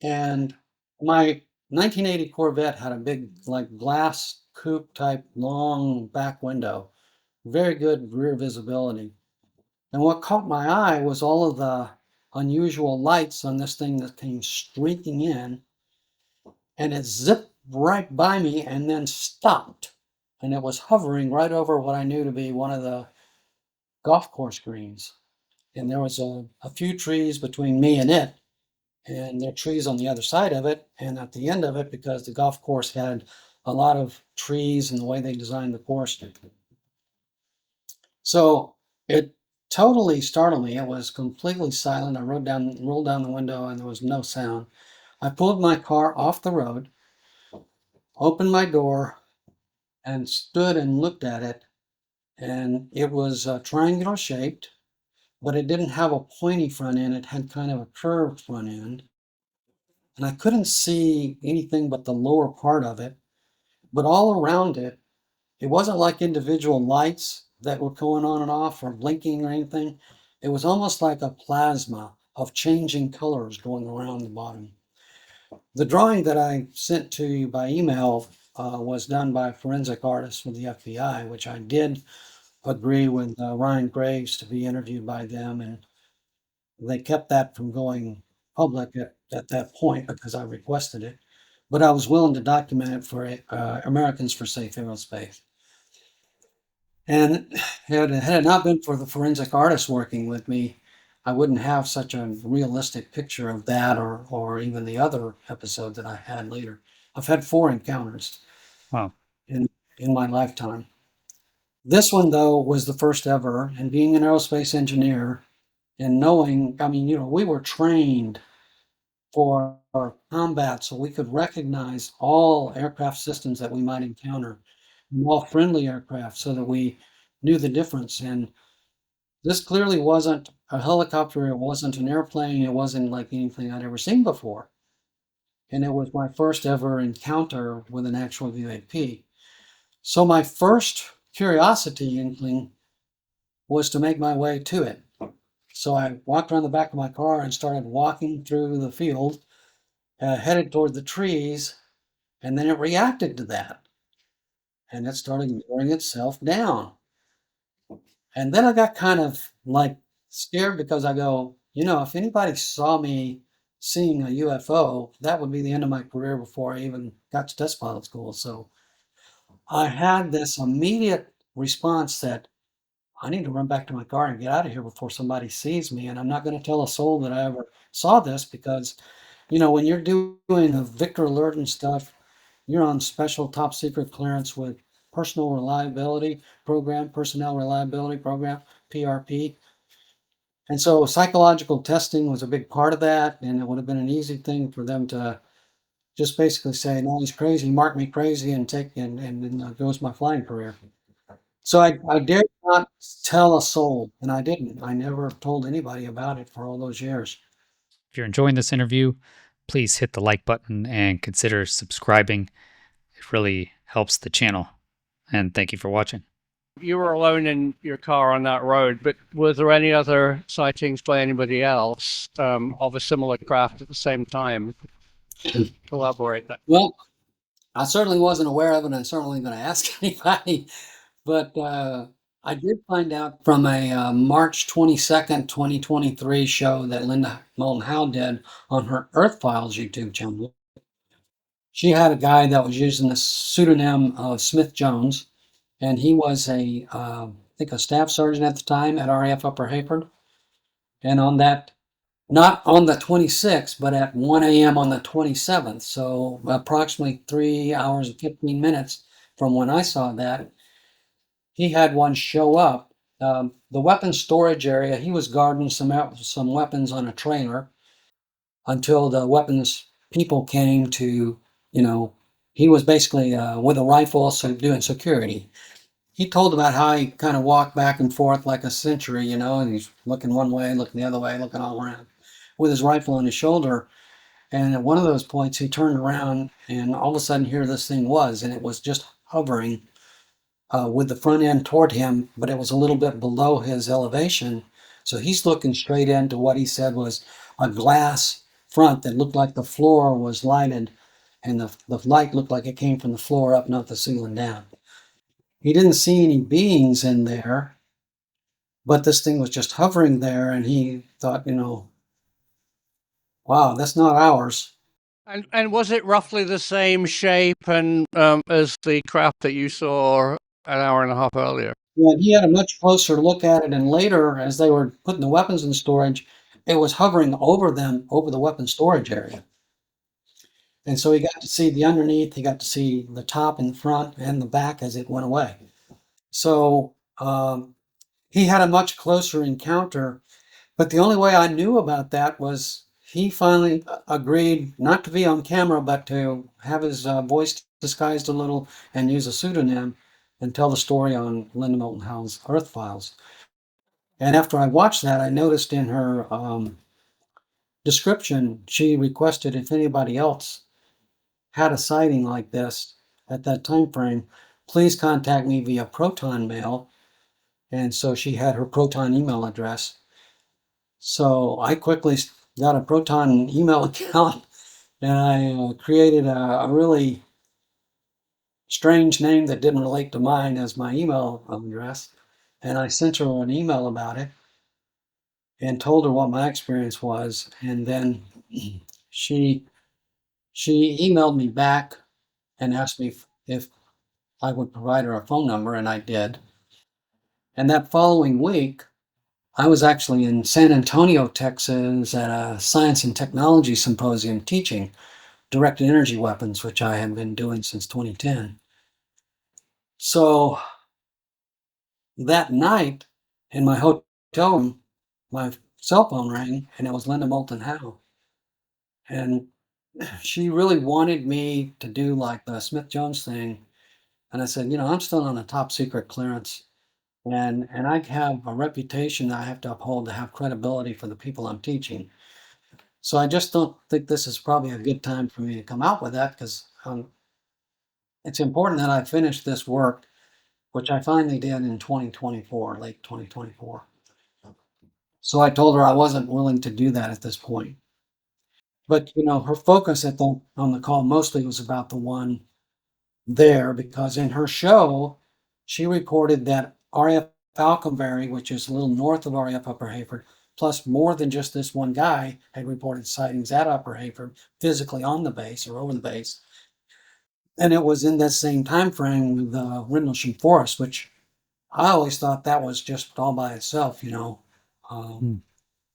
and my 1980 Corvette had a big like glass coupe type long back window, very good rear visibility. And what caught my eye was all of the unusual lights on this thing that came streaking in, and it zipped right by me and then stopped. And it was hovering right over what I knew to be one of the golf course greens. And there was a few trees between me and it, and there are trees on the other side of it. And at the end of it, because the golf course had a lot of trees and the way they designed the course. So it totally startled me. It was completely silent. I rolled down the window and there was no sound. I pulled my car off the road, opened my door, and stood and looked at it. And it was triangular shaped, but it didn't have a pointy front end. It had kind of a curved front end. And I couldn't see anything but the lower part of it. But all around it, it wasn't like individual lights that were going on and off or blinking or anything. It was almost like a plasma of changing colors going around the bottom. The drawing that I sent to you by email was done by a forensic artist from the FBI, which I did agree with Ryan Graves to be interviewed by them, and they kept that from going public at that point because I requested it. But I was willing to document it for Americans for Safe Aerospace. And had it not been for the forensic artist working with me, I wouldn't have such a realistic picture of that or even the other episode that I had later. I've had 4 encounters Wow. in my lifetime. This one, though, was the first ever. And being an aerospace engineer and knowing, I mean, we were trained for our combat so we could recognize all aircraft systems that we might encounter, and all friendly aircraft so that we knew the difference. And this clearly wasn't a helicopter, it wasn't an airplane, it wasn't like anything I'd ever seen before. And it was my first ever encounter with an actual UAP. So my first curiosity inkling was to make my way to it. So I walked around the back of my car and started walking through the field, headed toward the trees, and then it reacted to that. And it started lowering itself down. And then I got kind of like scared because I go, if anybody saw me seeing a UFO, that would be the end of my career before I even got to test pilot school. So I had this immediate response that I need to run back to my car and get out of here before somebody sees me. And I'm not going to tell a soul that I ever saw this because, when you're doing a Victor alert and stuff, you're on special top secret clearance with personnel reliability program, PRP. And so psychological testing was a big part of that. And it would have been an easy thing for them to just basically say, no, he's crazy, mark me crazy, and then goes my flying career. So I dared not tell a soul, and I didn't. I never told anybody about it for all those years. If you're enjoying this interview, please hit the like button and consider subscribing. It really helps the channel. And thank you for watching. You were alone in your car on that road, but were there any other sightings by anybody else of a similar craft at the same time? Elaborate that. Well, I certainly wasn't aware of it, and I'm certainly going to ask anybody. But I did find out from a March 22nd, 2023 show that Linda Moulton Howe did on her Earth Files YouTube channel. She had a guy that was using the pseudonym of Smith Jones, and he was I think a staff sergeant at the time at RAF Upper Heyford. And on that, not on the 26th, but at 1 a.m. on the 27th, so approximately 3 hours and 15 minutes from when I saw that, he had one show up. The weapons storage area, he was guarding some weapons on a trailer until the weapons people came to, he was basically with a rifle, so doing security. He told about how he kind of walked back and forth like a sentry, and he's looking one way, looking the other way, looking all around with his rifle on his shoulder. And at one of those points, he turned around and all of a sudden here this thing was, and it was just hovering with the front end toward him, but it was a little bit below his elevation. So he's looking straight into what he said was a glass front that looked like the floor was lighted, and the light looked like it came from the floor up, not the ceiling down. He didn't see any beings in there, but this thing was just hovering there, and he thought, wow, that's not ours. And was it roughly the same shape and as the craft that you saw an hour and a half earlier? Yeah, he had a much closer look at it, and later, as they were putting the weapons in storage, it was hovering over them, over the weapon storage area. And so he got to see the underneath, he got to see the top and the front and the back as it went away. So he had a much closer encounter, but the only way I knew about that was he finally agreed not to be on camera, but to have his voice disguised a little and use a pseudonym and tell the story on Linda Moulton Howe's Earth Files. And after I watched that, I noticed in her description, she requested if anybody else had a sighting like this at that time frame, please contact me via Proton mail. And so she had her Proton email address. So I quickly got a Proton email account, and I created a really strange name that didn't relate to mine as my email address. And I sent her an email about it and told her what my experience was. And then she emailed me back and asked me if I would provide her a phone number, and I did. And that following week, I was actually in San Antonio, Texas, at a science and technology symposium teaching directed energy weapons, which I have been doing since 2010. So that night in my hotel room, my cell phone rang, and it was Linda Moulton Howe. And she really wanted me to do like the Smith Jones thing. And I said, I'm still on a top secret clearance. And I have a reputation that I have to uphold to have credibility for the people I'm teaching. So I just don't think this is probably a good time for me to come out with that, because it's important that I finish this work, which I finally did in 2024, late 2024. So I told her I wasn't willing to do that at this point. But her focus on the call mostly was about the one there, because in her show, she reported that RF Falconberry, which is a little north of RF Upper Heyford, plus more than just this one guy had reported sightings at Upper Heyford, physically on the base or over the base. And it was in that same time frame with Rendlesham Forest, which I always thought that was just all by itself, Um,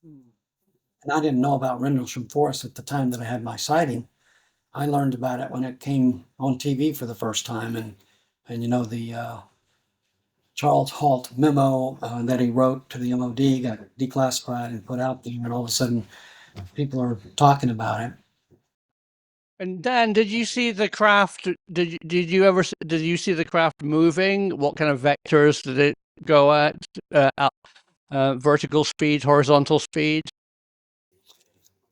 and I didn't know about Rendlesham Forest at the time that I had my sighting. I learned about it when it came on TV for the first time, and the Charles Halt memo that he wrote to the MOD got declassified and put out there, and all of a sudden people are talking about it. And Dan, did you see the craft? Did you see the craft moving? What kind of vectors did it go at? Vertical speed, horizontal speed?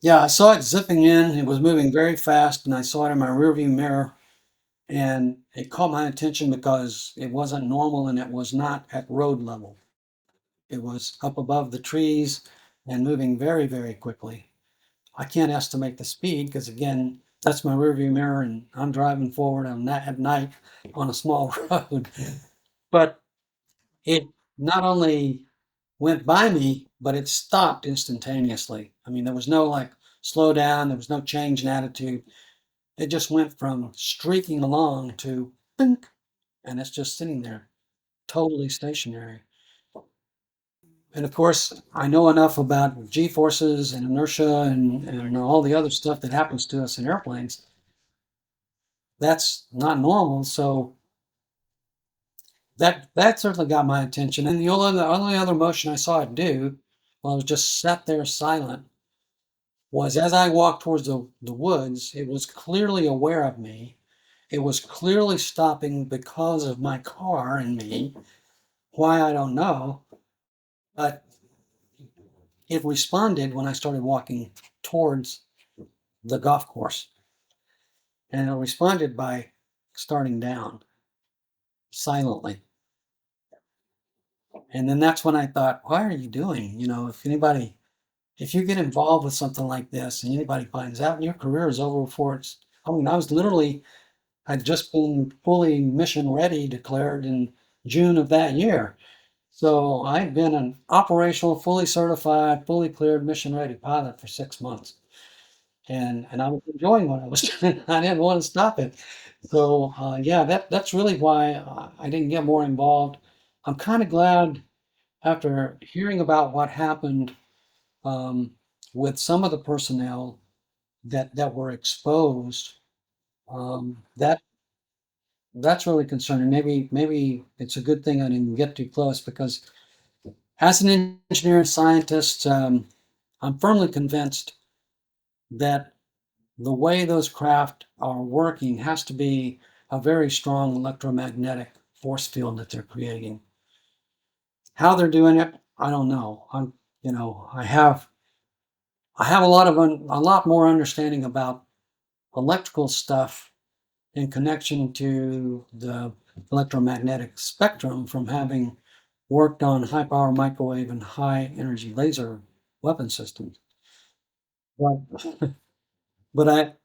Yeah, I saw it zipping in. It was moving very fast, and I saw it in my rearview mirror, and it caught my attention because it wasn't normal and it was not at road level. It was up above the trees and moving very, very quickly. I can't estimate the speed because, again, that's my rearview mirror, and I'm driving forward on that at night on a small road. But it not only went by me, but it stopped instantaneously. I mean, there was no like slow down, there was no change in attitude. It just went from streaking along to bink, and it's just sitting there, totally stationary. And of course, I know enough about G forces and inertia and all the other stuff that happens to us in airplanes. That's not normal. So that certainly got my attention. And the only other motion I saw it do, while I was just sat there silent, was as I walked towards the woods, it was clearly aware of me. It was clearly stopping because of my car and me. Why, I don't know. But it responded when I started walking towards the golf course. And it responded by starting down silently. And then that's when I thought, why are you doing? If you get involved with something like this and anybody finds out, your career is over before it's. I mean, I'd just been fully mission ready declared in June of that year. So I'd been an operational, fully certified, fully cleared mission ready pilot for 6 months. And I was enjoying what I was doing. I didn't want to stop it. So yeah, that's really why I didn't get more involved. I'm kind of glad after hearing about what happened with some of the personnel that were exposed. That that's really concerning. Maybe it's a good thing I didn't get too close because as an engineer and scientist, I'm firmly convinced that the way those craft are working has to be a very strong electromagnetic force field that they're creating. How they're doing it, I don't know. I have a lot more understanding about electrical stuff in connection to the electromagnetic spectrum from having worked on high power microwave and high energy laser weapon systems. But but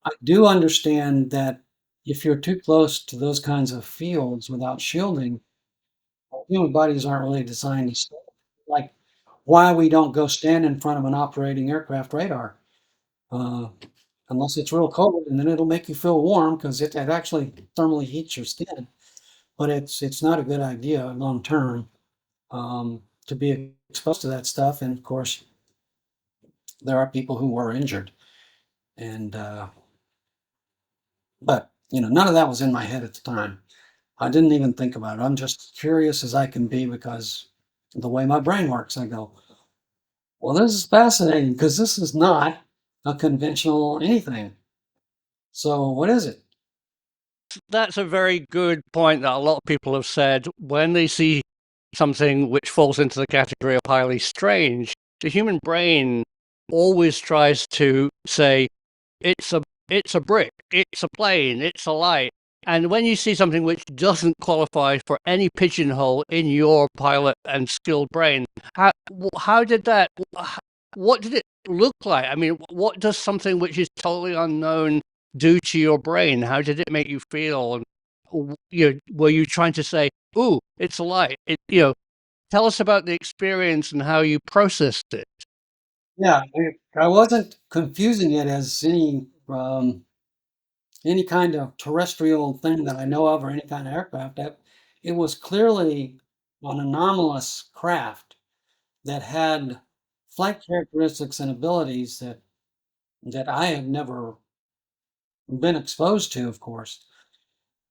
I do understand that if you're too close to those kinds of fields without shielding, human bodies aren't really designed to stay. Like why we don't go stand in front of an operating aircraft radar, uh, unless it's real cold, and then it'll make you feel warm because it actually thermally heats your skin. But it's not a good idea long term to be exposed to that stuff. And of course, there are people who were injured, and but none of that was in my head at the time. I didn't even think about it. I'm just curious as I can be because the way my brain works, I go, well, this is fascinating because this is not a conventional anything. So what is it? That's a very good point that a lot of people have said when they see something which falls into the category of highly strange. The human brain always tries to say it's a brick, it's a plane, it's a light. And when you see something which doesn't qualify for any pigeonhole in your pilot and skilled brain, how did that? What did it look like? I mean, what does something which is totally unknown do to your brain? How did it make you feel? And were you trying to say, "Ooh, it's a light"? Tell us about the experience and how you processed it. Yeah, I wasn't confusing it as any kind of terrestrial thing that I know of or any kind of aircraft. It was clearly an anomalous craft that had flight characteristics and abilities that I had never been exposed to, of course.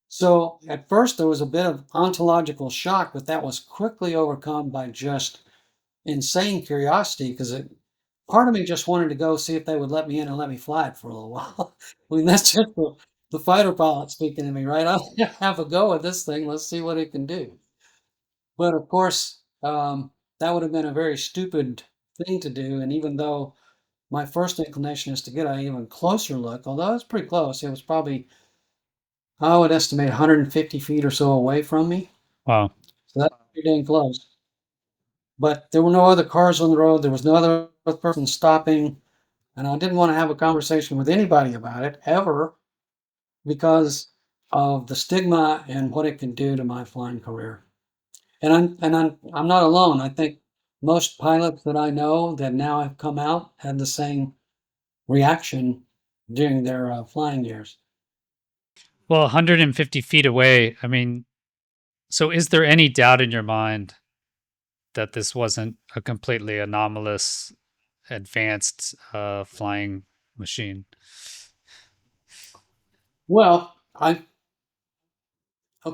So at first there was a bit of ontological shock, but that was quickly overcome by just insane curiosity because part of me just wanted to go see if they would let me in and let me fly it for a little while. I mean, that's just the fighter pilot speaking to me, right? I'll have a go at this thing. Let's see what it can do. But of course, that would have been a very stupid thing to do. And even though my first inclination is to get an even closer look, although it's pretty close, it was probably, I would estimate 150 feet or so away from me. Wow. So that's pretty dang close. But there were no other cars on the road. There was no other person stopping. And I didn't want to have a conversation with anybody about it ever because of the stigma and what it can do to my flying career. And I'm not alone. I think most pilots that I know that now have come out had the same reaction during their flying years. Well, 150 feet away. I mean, so is there any doubt in your mind that this wasn't a completely anomalous, advanced flying machine? Well, I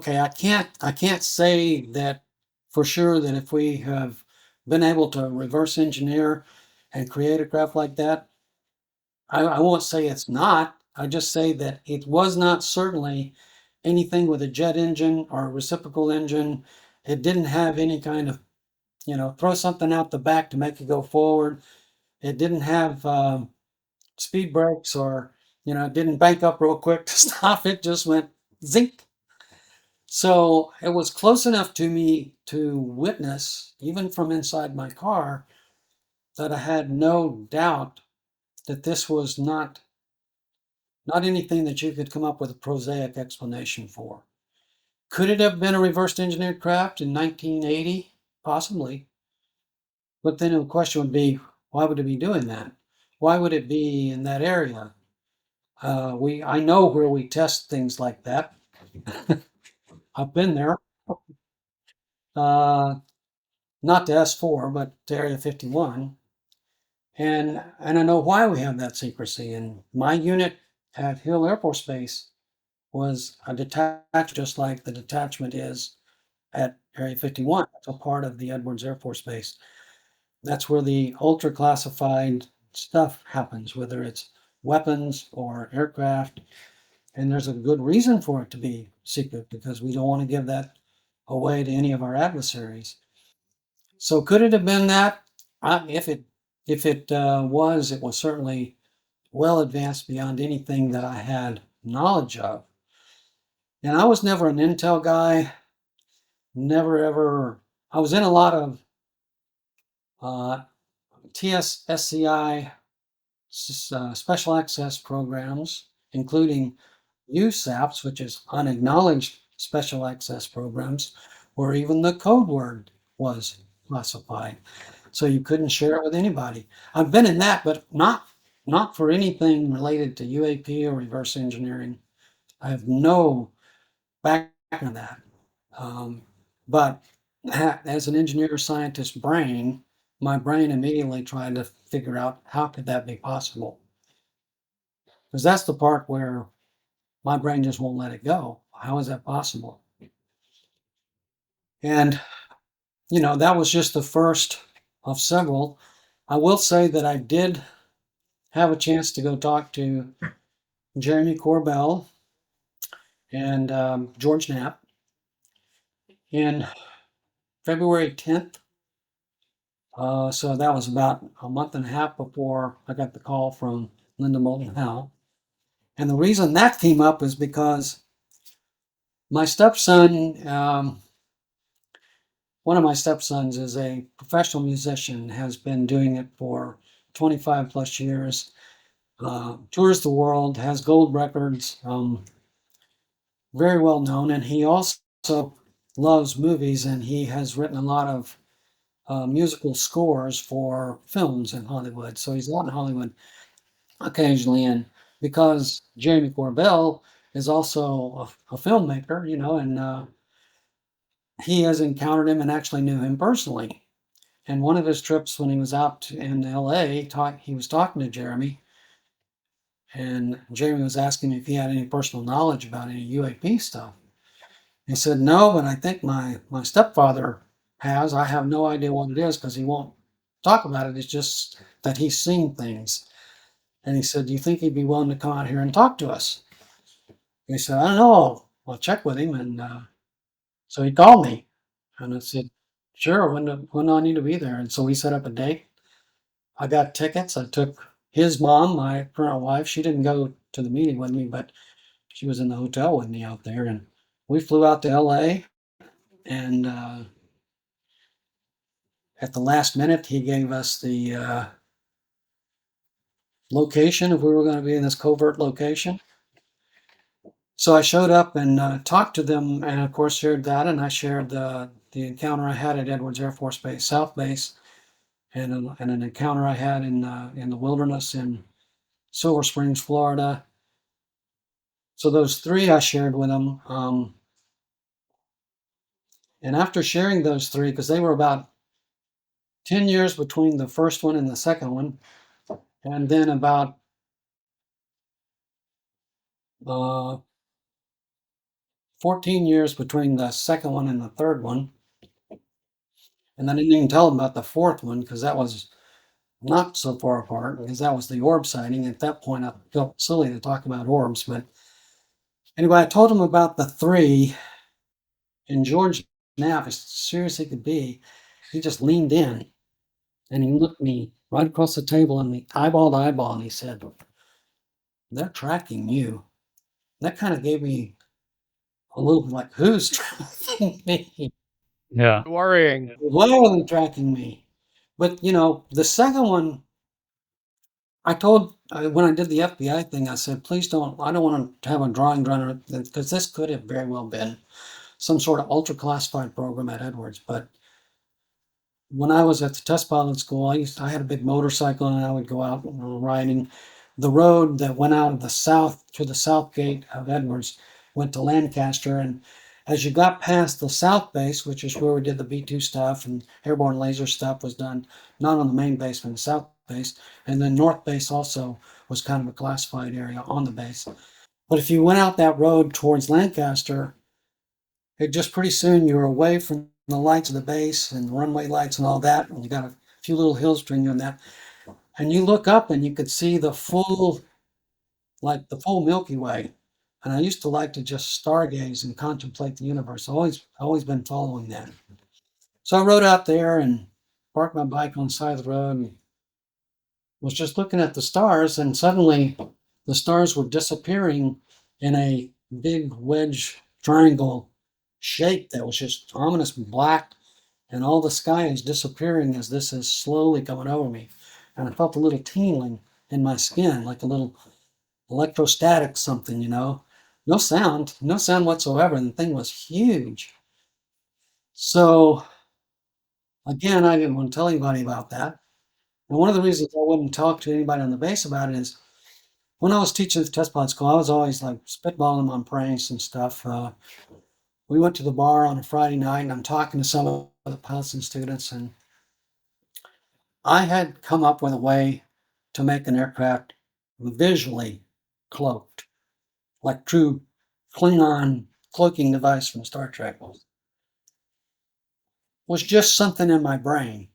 can't say that for sure that if we have been able to reverse engineer and create a craft like that, I won't say it's not. I just say that it was not certainly anything with a jet engine or a reciprocal engine. It didn't have any kind of, throw something out the back to make it go forward. It didn't have speed brakes or, it didn't bank up real quick to stop. It just went zink. So it was close enough to me to witness, even from inside my car, that I had no doubt that this was not anything that you could come up with a prosaic explanation for. Could it have been a reversed engineered craft in 1980? Possibly. But then the question would be, why would it be doing that? Why would it be in that area? I know where we test things like that. I've been there. not to S4, but to Area 51. And I know why we have that secrecy. And my unit at Hill Air Force Base was a detachment, just like the detachment is at Area 51. It's a part of the Edwards Air Force Base. That's where the ultra classified stuff happens, whether it's weapons or aircraft. And there's a good reason for it to be secret because we don't want to give that away to any of our adversaries. So could it have been that? If it was, it was certainly well advanced beyond anything that I had knowledge of. And I was never an intel guy. Never ever. I was in a lot of TSSCI special access programs, including USAPs, which is unacknowledged special access programs, where even the code word was classified. So you couldn't share it with anybody. I've been in that, but not for anything related to UAP or reverse engineering. I have no background in that. But as an engineer scientist brain, my brain immediately tried to figure out how could that be possible? Because that's the part where my brain just won't let it go. How is that possible? And, that was just the first of several. I will say that I did have a chance to go talk to Jeremy Corbell and George Knapp in February 10th. So that was about a month and a half before I got the call from Linda Moulton Howe. And the reason that came up is because my stepson, one of my stepsons is a professional musician, has been doing it for 25 plus years, tours the world, has gold records, very well known. And he also loves movies, and he has written a lot of musical scores for films in Hollywood. So he's out in Hollywood occasionally. And because Jeremy Corbell is also a filmmaker, and he has encountered him and actually knew him personally. And one of his trips when he was out in LA, he was talking to Jeremy, and Jeremy was asking if he had any personal knowledge about any UAP stuff. He said, no, but I think my stepfather has. I have no idea what it is because he won't talk about it. It's just that he's seen things. And he said, do you think he'd be willing to come out here and talk to us? He said, I don't know. I'll check with him. And so he called me. And I said, sure, when do I need to be there? And so we set up a date. I got tickets. I took his mom, my current wife. She didn't go to the meeting with me, but she was in the hotel with me out there. And we flew out to LA. And at the last minute, he gave us the location if we were going to be in this covert location. So I showed up and talked to them, and of course shared that, and I shared the encounter I had at Edwards Air Force Base, South Base, and an encounter I had in the wilderness in Silver Springs, Florida. So those three I shared with them, and after sharing those three, because they were about 10 years between the first one and the second one, and then about 14 years between the second one and the third one. And then I didn't even tell them about the fourth one because that was not so far apart because that was the orb sighting. At that point, I felt silly to talk about orbs. But anyway, I told them about the three, and George Knapp, as serious as he could be, he just leaned in and he looked me right across the table and eyeball to eyeball, and he said, they're tracking you. That kind of gave me a little like, who's tracking me? Yeah. Worrying. Why are they tracking me? But the second one, I told when I did the FBI thing, I said, please don't. I don't want to have a drawing done because this could have very well been some sort of ultra classified program at Edwards. But when I was at the test pilot school, I had a big motorcycle and I would go out riding. The road that went out of the south to the south gate of Edwards went to Lancaster, and As you got past the south base, which is where we did the B2 stuff and airborne laser stuff was done, not on the main base, but the south base. And then north base also was kind of a classified area on the base. But if you went out that road towards Lancaster, it just pretty soon you were away from the lights of the base and the runway lights and all that. And you got a few little hills between you and that. And you look up and you could see the full Milky Way. And I used to like to just stargaze and contemplate the universe. Always been following that. So I rode out there and parked my bike on the side of the road and was just looking at the stars, and suddenly the stars were disappearing in a big wedge triangle shape that was just ominous black, and all the sky is disappearing as this is slowly coming over me. And I felt a little tingling in my skin, like a little electrostatic something, No sound whatsoever. And the thing was huge. So again, I didn't want to tell anybody about that. And one of the reasons I wouldn't talk to anybody on the base about it is when I was teaching at the test pilot school, I was always like spitballing on pranks and stuff. We went to the bar on a Friday night and I'm talking to some of the pilots and students, and I had come up with a way to make an aircraft visually cloaked, like true Klingon cloaking device from Star Trek. Was just something in my brain.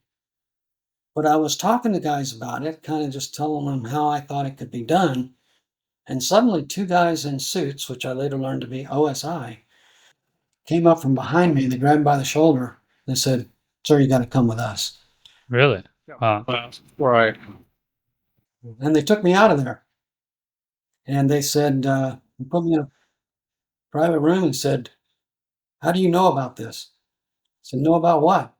But I was talking to guys about it, kind of just telling them how I thought it could be done. And suddenly, two guys in suits, which I later learned to be OSI, came up from behind me. They grabbed me by the shoulder. They said, "Sir, you got to come with us." Really? Right. And they took me out of there. And they said, put me in a private room and said, "How do you know about this?" I said, "Know about what?"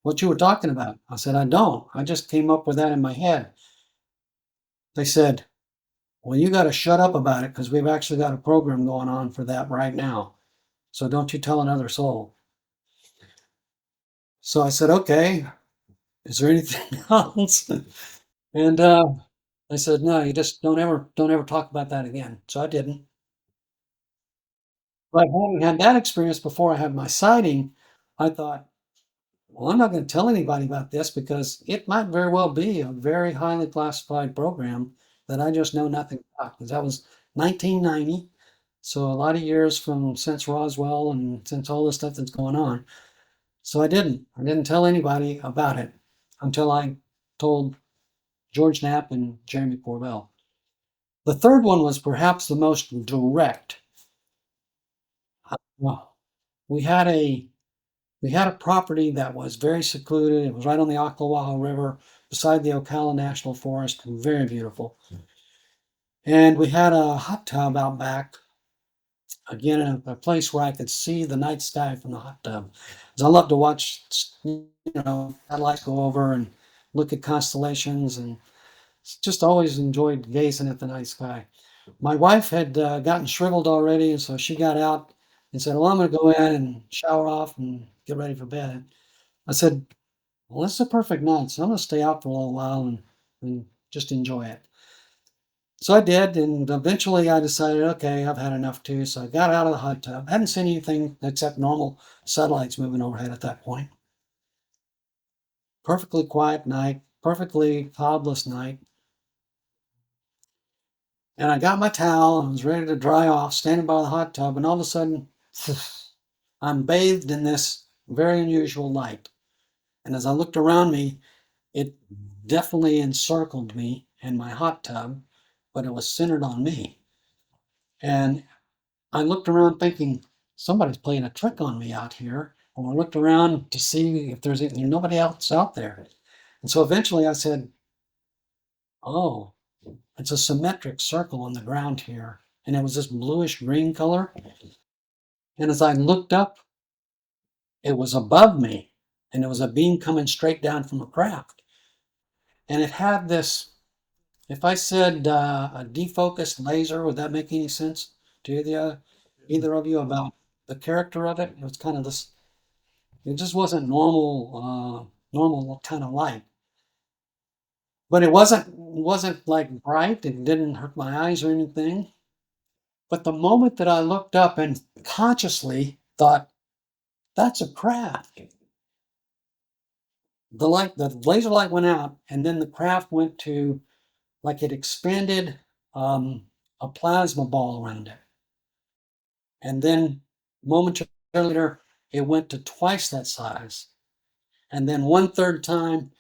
"What you were talking about." I said, "I don't. I just came up with that in my head." They said, "Well, you got to shut up about it because we've actually got a program going on for that right now. So don't you tell another soul." So I said, "Okay, is there anything else?" And I said, "No, you just don't ever talk about that again." So I didn't. But having had that experience before I had my sighting, I thought, well, I'm not going to tell anybody about this because it might very well be a very highly classified program that I just know nothing about. Because that was 1990. So a lot of years from since Roswell and since all this stuff that's going on. So I didn't tell anybody about it until I told George Knapp and Jeremy Corbell. The third one was perhaps the most direct. Well, we had a property that was very secluded. It was right on the Ocklawaha River, beside the Ocala National Forest, very beautiful. And we had a hot tub out back, again, in a place where I could see the night sky from the hot tub. Because I love to watch, satellites go over and look at constellations, and just always enjoyed gazing at the night sky. My wife had gotten shriveled already, and so she got out and said, "Well, I'm going to go in and shower off and get ready for bed." I said, "Well, this is a perfect night, so I'm going to stay out for a little while and just enjoy it." So I did, and eventually I decided, okay, I've had enough too. So I got out of the hot tub. Hadn't seen anything except normal satellites moving overhead at that point. Perfectly quiet night, perfectly cloudless night. And I got my towel and was ready to dry off, standing by the hot tub, and all of a sudden, I'm bathed in this very unusual light. And as I looked around me, it definitely encircled me in my hot tub, but it was centered on me. And I looked around thinking, somebody's playing a trick on me out here. And I looked around to see if there's nobody else out there. And so eventually I said, "Oh, it's a symmetric circle on the ground here." And it was this bluish green color. And as I looked up, it was above me. And it was a beam coming straight down from a craft. And it had this, if I said a defocused laser, would that make any sense to either of you about the character of it? It was kind of this, it just wasn't normal kind of light. But it wasn't like bright. It didn't hurt my eyes or anything. But the moment that I looked up and consciously thought, that's a craft, the laser light went out, and then the craft went to, like it expanded a plasma ball around it. And then momentarily later, it went to twice that size. And then one third time,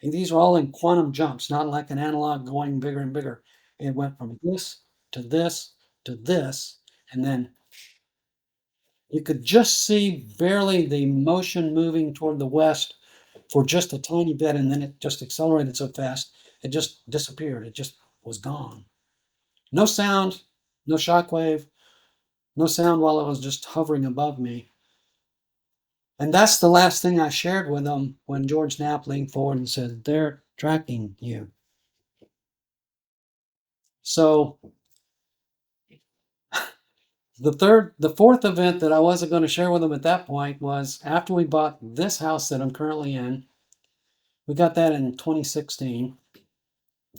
and these are all in quantum jumps, not like an analog going bigger and bigger. It went from this to this to this, and then you could just see barely the motion moving toward the west for just a tiny bit, and then it just accelerated so fast, it just disappeared. It just was gone. No sound, no shockwave, no sound while it was just hovering above me. And that's the last thing I shared with them when George Knapp leaned forward and said, they're tracking you. So the fourth event that I wasn't going to share with them at that point was after we bought this house that I'm currently in. We got that in 2016,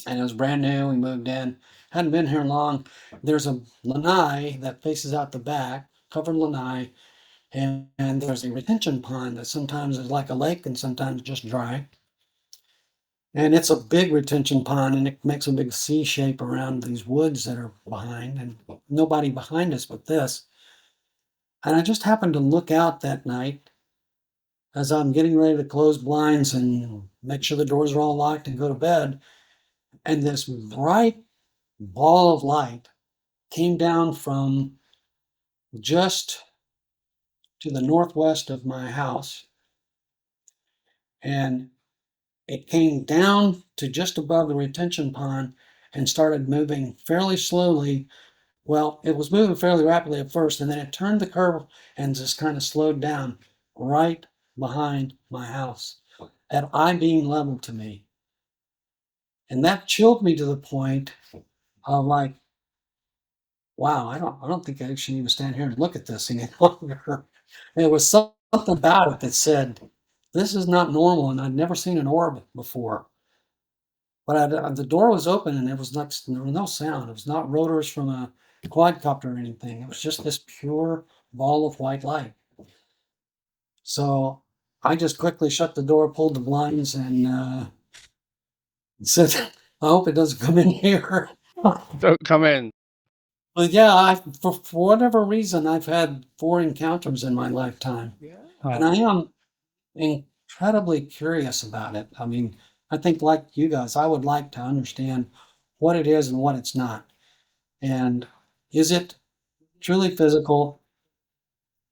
and it was brand new. We moved in, hadn't been here long. There's a lanai that faces out the back, covered lanai, and there's a retention pond that sometimes is like a lake and sometimes just dry. And it's a big retention pond, and it makes a big C shape around these woods that are behind, and nobody behind us but this. And I just happened to look out that night as I'm getting ready to close blinds and make sure the doors are all locked and go to bed. And this bright ball of light came down from just to the northwest of my house. And it came down to just above the retention pond and started moving fairly slowly. Well, it was moving fairly rapidly at first, and then it turned the curve and just kind of slowed down right behind my house at eye beam level to me. And that chilled me to the point of like, wow, I don't think I should even stand here and look at this any longer. And it was something about it that said, this is not normal, and I'd never seen an orb before. But the door was open, and there was no sound. It was not rotors from a quadcopter or anything. It was just this pure ball of white light. So I just quickly shut the door, pulled the blinds, and said, I hope it doesn't come in here. Don't come in. But yeah, for whatever reason, I've had 4 encounters in my lifetime. Yeah. And I am incredibly curious about it. I mean, I think like you guys, I would like to understand what it is and what it's not. And is it truly physical?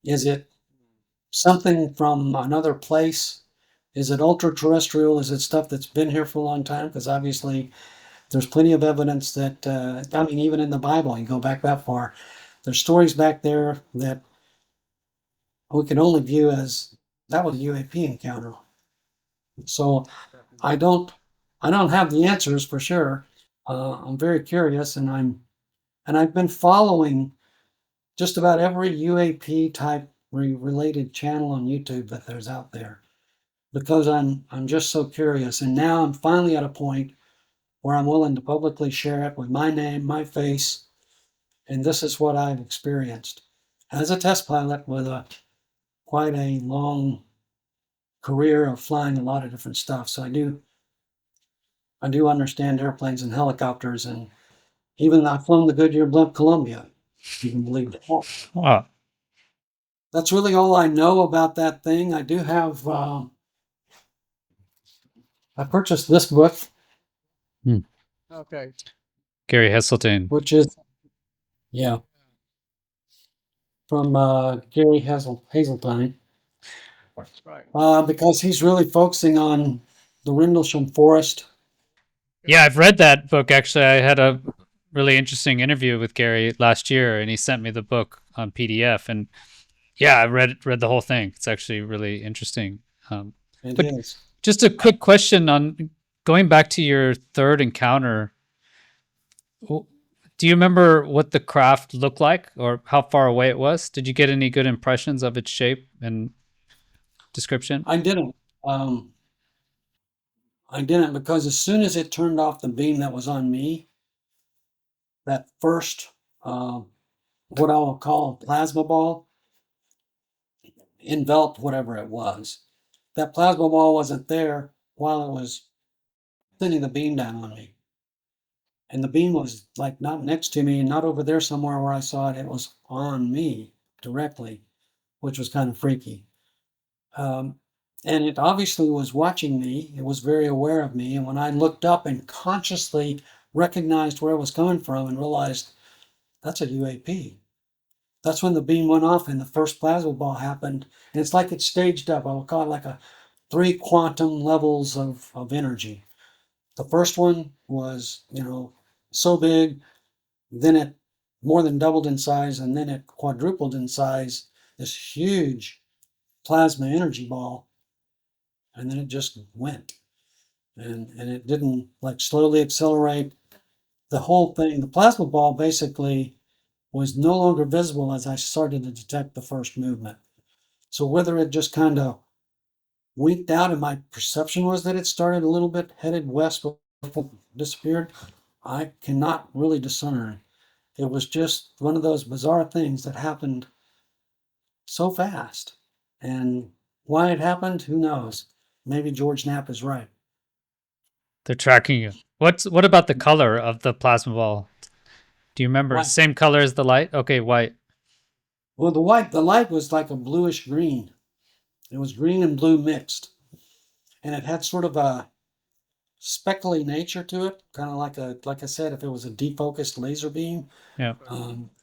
Is it something from another place? Is it ultra terrestrial? Is it stuff that's been here for a long time? Because obviously there's plenty of evidence that, I mean, even in the Bible, you go back that far, there's stories back there that we can only view as that was a UAP encounter. So I don't have the answers for sure. I'm very curious, and I've been following just about every UAP type related channel on YouTube that there's out there because I'm just so curious. And now I'm finally at a point where I'm willing to publicly share it with my name, my face, and this is what I've experienced as a test pilot with quite a long career of flying a lot of different stuff. So I do understand airplanes and helicopters, and even I've flown the Goodyear Blimp Columbia. You can believe it. Wow. That's really all I know about that thing. I do have. I purchased this book. Okay. Gary Heseltine. Which is, yeah, from Gary Hazeltine. That's right. Because he's really focusing on the Rendlesham Forest. Yeah, I've read that book. Actually, I had a really interesting interview with Gary last year, and he sent me the book on PDF. And yeah, I read the whole thing. It's actually really interesting. It is. Just a quick question on going back to your third encounter. Do you remember what the craft looked like or how far away it was? Did you get any good impressions of its shape and description? I didn't. I didn't because as soon as it turned off the beam that was on me, that first what I'll call a plasma ball enveloped whatever it was. That plasma ball wasn't there while it was sending the beam down on me. And the beam was like not next to me, not over there somewhere where I saw it. It was on me directly, which was kind of freaky. And it obviously was watching me. It was very aware of me. And when I looked up and consciously recognized where it was coming from and realized that's a UAP, that's when the beam went off and the first plasma ball happened. And it's like it staged up. I would call it like a 3 quantum levels of energy. The first one was, so big, then it more than doubled in size, and then it quadrupled in size, this huge plasma energy ball, and then it just went. And it didn't like slowly accelerate. The whole thing, the plasma ball basically was no longer visible as I started to detect the first movement. So whether it just kind of winked out and my perception was that it started a little bit headed west before it disappeared, I cannot really discern. It was just one of those bizarre things that happened so fast. And why it happened, who knows? Maybe George Knapp is right. They're tracking you. What about the color of the plasma ball? Do you remember? White. Same color as the light? Okay, white. Well, the light was like a bluish green. It was green and blue mixed. And it had sort of a speckly nature to it, kind of like I said, if it was a defocused laser beam, Yeah.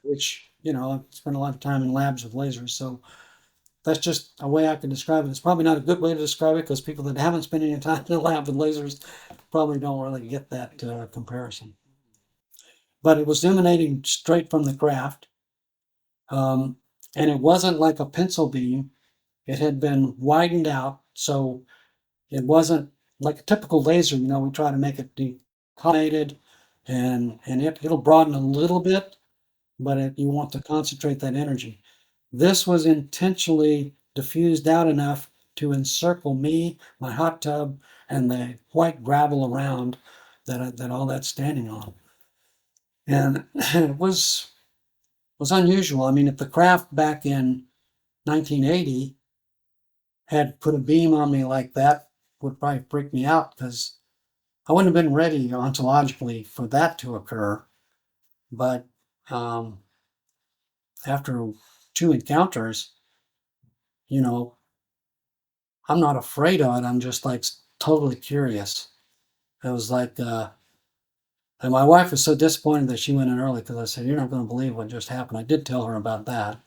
which, I've spent a lot of time in labs with lasers. So that's just a way I can describe it. It's probably not a good way to describe it because people that haven't spent any time in the lab with lasers probably don't really get that comparison. But it was emanating straight from the craft. And it wasn't like a pencil beam. It had been widened out. So it wasn't like a typical laser. We try to make it decolorated and it'll broaden a little bit, but you want to concentrate that energy. This was intentionally diffused out enough to encircle me, my hot tub, and the white gravel around that all that's standing on. And it was unusual. I mean, if the craft back in 1980 had put a beam on me like that, would probably freak me out because I wouldn't have been ready ontologically for that to occur. But after 2 encounters, I'm not afraid of it. I'm just like totally curious. It was like, and my wife was so disappointed that she went in early because I said, "You're not going to believe what just happened." I did tell her about that.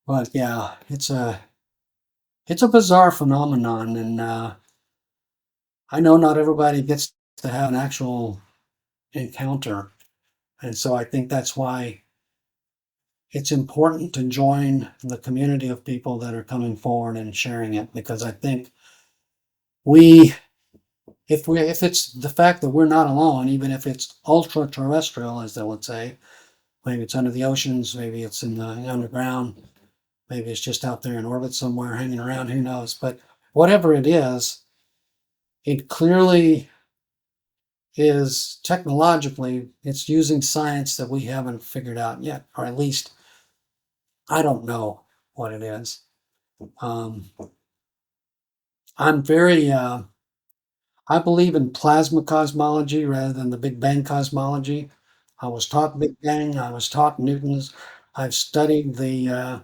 But yeah, it's a bizarre phenomenon, and I know not everybody gets to have an actual encounter, and so I think that's why it's important to join the community of people that are coming forward and sharing it, because I think if it's the fact that we're not alone, even if it's ultra terrestrial, as they would say, maybe it's under the oceans, maybe it's in the underground, maybe it's just out there in orbit somewhere hanging around, who knows? But whatever it is, it clearly is technologically, it's using science that we haven't figured out yet, or at least I don't know what it is. I'm very, I believe in plasma cosmology rather than the Big Bang cosmology. I was taught Big Bang, I was taught Newton's, I've studied the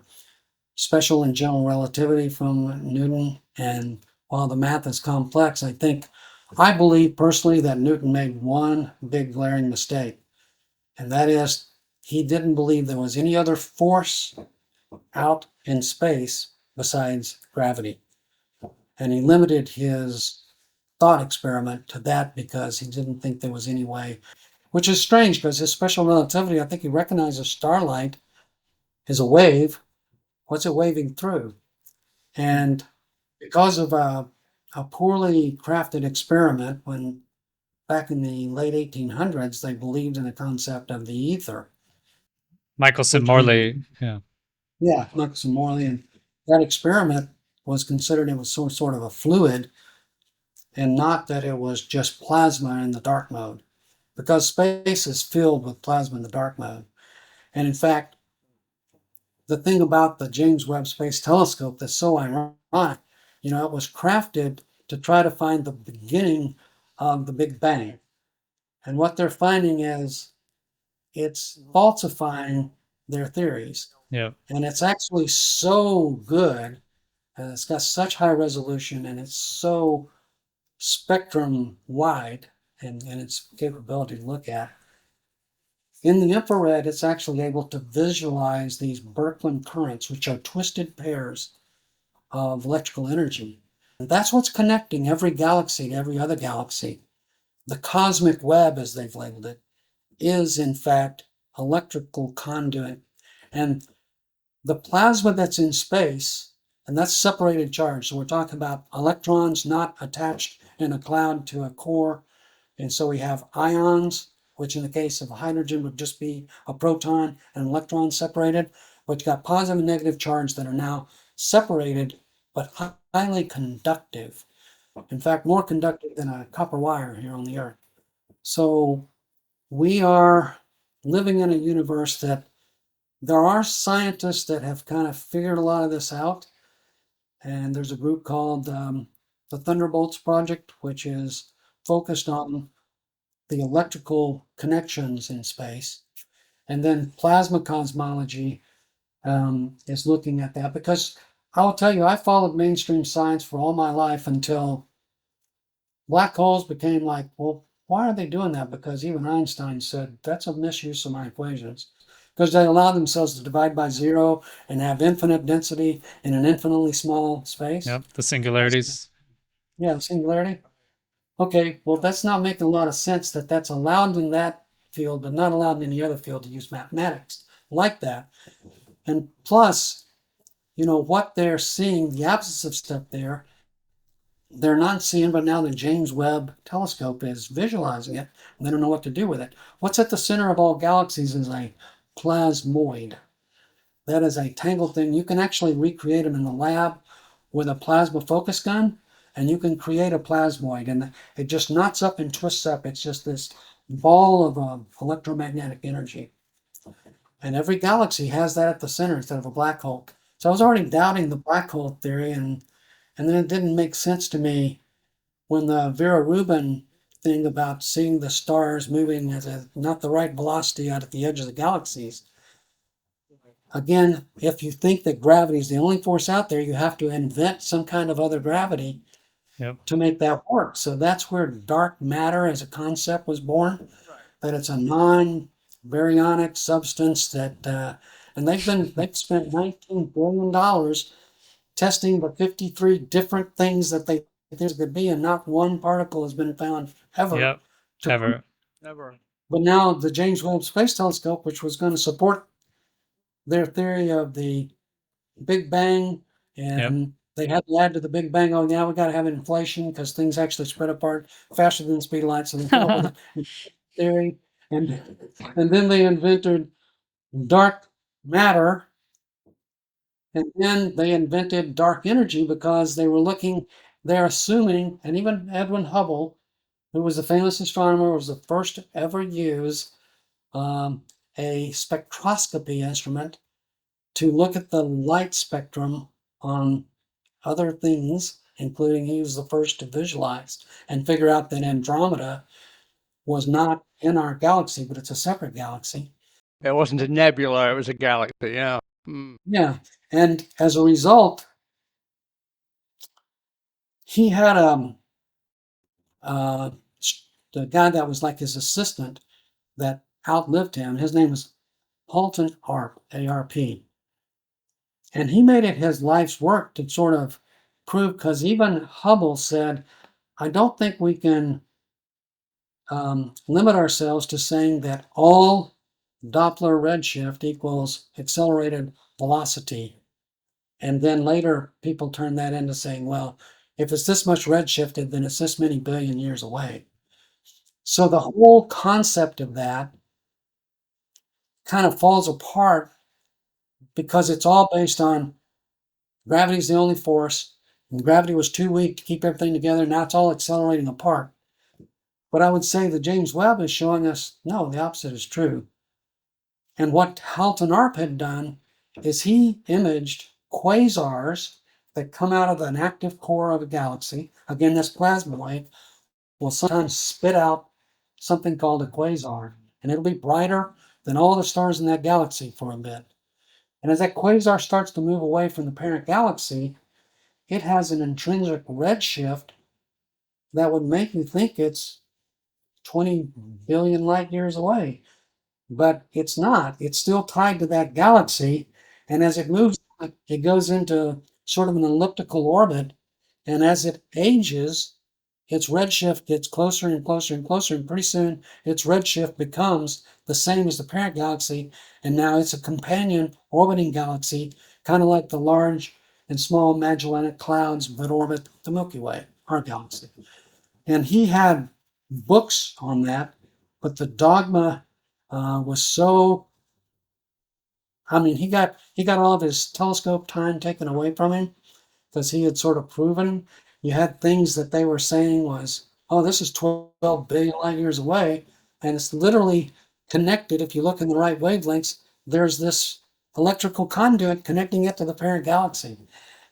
special and general relativity from Newton, and while the math is complex, I believe personally that Newton made one big glaring mistake, and that is he didn't believe there was any other force out in space besides gravity. And he limited his thought experiment to that because he didn't think there was any way, which is strange because his special relativity, I think he recognizes starlight is a wave. What's it waving through? And because of a poorly crafted experiment, when back in the late 1800s, they believed in the concept of the ether. Michelson Morley. Yeah. Yeah, Michelson Morley. And that experiment was considered it was sort of a fluid and not that it was just plasma in the dark mode, because space is filled with plasma in the dark mode. And in fact, the thing about the James Webb Space Telescope that's so ironic, it was crafted to try to find the beginning of the Big Bang. And what they're finding is it's falsifying their theories. Yeah. And it's actually so good, and it's got such high resolution, and it's so spectrum wide in its capability to look at. In the infrared, it's actually able to visualize these Birkeland currents, which are twisted pairs of electrical energy. And that's what's connecting every galaxy to every other galaxy. The cosmic web, as they've labeled it, is in fact electrical conduit. And the plasma that's in space, and that's separated charge. So we're talking about electrons not attached in a cloud to a core. And so we have ions, which in the case of hydrogen would just be a proton and electron separated, which got positive and negative charge that are now separated, but highly conductive. In fact, more conductive than a copper wire here on the Earth. So we are living in a universe that there are scientists that have kind of figured a lot of this out. And there's a group called the Thunderbolts Project, which is focused on the electrical connections in space. And then plasma cosmology is looking at that, because I'll tell you, I followed mainstream science for all my life until black holes became like, well, why are they doing that? Because even Einstein said that's a misuse of my equations, because they allow themselves to divide by zero and have infinite density in an infinitely small space. Yep. The singularities. Yeah, singularity. Okay, well, that's not making a lot of sense that that's allowed in that field, but not allowed in any other field to use mathematics like that. And plus, what they're seeing, the absence of stuff there, they're not seeing, but now the James Webb Telescope is visualizing it, and they don't know what to do with it. What's at the center of all galaxies is a plasmoid. That is a tangled thing. You can actually recreate them in the lab with a plasma focus gun, and you can create a plasmoid, and it just knots up and twists up. It's just this ball of electromagnetic energy. And every galaxy has that at the center instead of a black hole. So I was already doubting the black hole theory, and then it didn't make sense to me when the Vera Rubin thing about seeing the stars moving at not the right velocity out at the edge of the galaxies. Again, if you think that gravity is the only force out there, you have to invent some kind of other gravity to make that work. So that's where dark matter as a concept was born, that it's a non-baryonic substance that, and they've spent $19 billion testing the 53 different things that they think there could be, and not one particle has been found ever. Yep. Ever. Never. But now the James Webb Space Telescope, which was going to support their theory of the Big Bang, and they had to add to the Big Bang, oh, yeah, we got to have inflation because things actually spread apart faster than the speed of light. So they came up with a theory, and then they invented dark matter, and then they invented dark energy because they're assuming, and even Edwin Hubble, who was a famous astronomer, was the first to ever use a spectroscopy instrument to look at the light spectrum on other things, including he was the first to visualize and figure out that Andromeda was not in our galaxy, but it's a separate galaxy. It wasn't a nebula, it was a galaxy, yeah. Yeah, and as a result, he had the guy that was like his assistant that outlived him. His name was Halton Arp, A-R-P. And he made it his life's work to sort of prove, because even Hubble said, I don't think we can limit ourselves to saying that all Doppler redshift equals accelerated velocity. And then later people turned that into saying, well, if it's this much redshifted, then it's this many billion years away. So the whole concept of that kind of falls apart because it's all based on gravity's the only force, and gravity was too weak to keep everything together. Now it's all accelerating apart. But I would say that James Webb is showing us, no, the opposite is true. And what Halton Arp had done is he imaged quasars that come out of an active core of a galaxy. Again, this plasma wave will sometimes spit out something called a quasar, and it'll be brighter than all the stars in that galaxy for a bit. And as that quasar starts to move away from the parent galaxy, it has an intrinsic redshift that would make you think it's 20 billion light years away. But it's not. It's still tied to that galaxy. And as it moves, it goes into sort of an elliptical orbit. And as it ages, its redshift gets closer and closer and closer. And pretty soon, its redshift becomes the same as the parent galaxy. And now it's a companion orbiting galaxy, kind of like the large and small Magellanic clouds that orbit the Milky Way, our galaxy. And he had books on that, but the dogma was so. I mean, he got all of his telescope time taken away from him because he had sort of proven. You had things that they were saying was, oh, this is 12 billion light years away, and it's literally connected. If you look in the right wavelengths, there's this electrical conduit connecting it to the parent galaxy,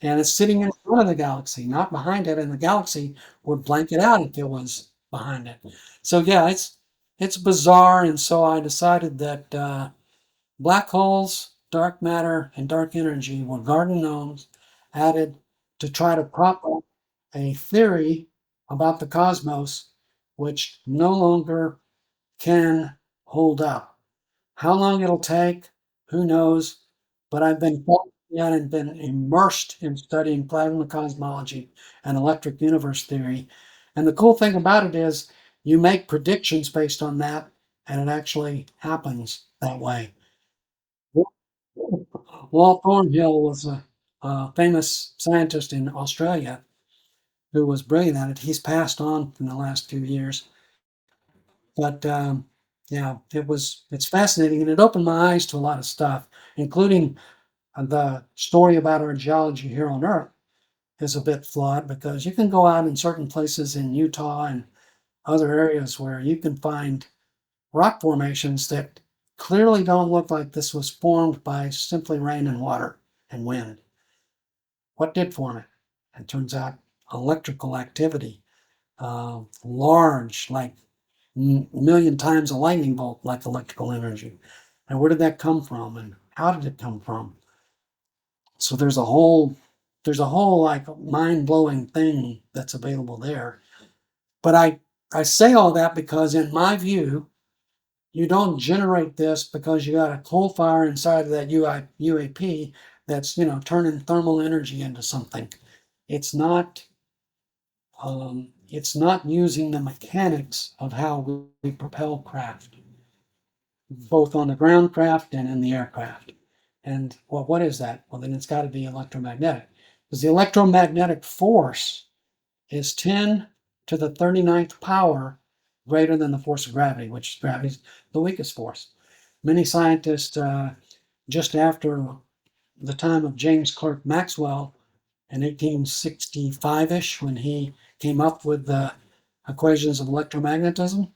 and it's sitting in front of the galaxy, not behind it. And the galaxy would blank it out if it was behind it. So yeah, it's bizarre, and so I decided that black holes, dark matter, and dark energy were garden gnomes added to try to prop up a theory about the cosmos which no longer can hold up. How long it'll take, who knows? But I've been and been immersed in studying plasma cosmology and electric universe theory. And the cool thing about it is you make predictions based on that, and it actually happens that way. Walt Thornhill was a famous scientist in Australia who was brilliant at it. He's passed on in the last few years. But yeah, it's fascinating, and it opened my eyes to a lot of stuff, including the story about our geology here on Earth is a bit flawed because you can go out in certain places in Utah and other areas where you can find rock formations that clearly don't look like this was formed by simply rain and water and wind. What did form it? It turns out electrical activity, large, like million times a lightning bolt, like electrical energy. And where did that come from? And how did it come from? So there's a whole like mind-blowing thing that's available there. But I say all that because in my view, you don't generate this because you got a coal fire inside of that UAP that's turning thermal energy into something. It's not using the mechanics of how we propel craft, both on the ground craft and in the aircraft. And well, what is that? Well, then it's got to be electromagnetic, because the electromagnetic force is 10 to the 39th power greater than the force of gravity, which gravity is the weakest force. Many scientists, just after the time of James Clerk Maxwell in 1865-ish, when he came up with the equations of electromagnetism,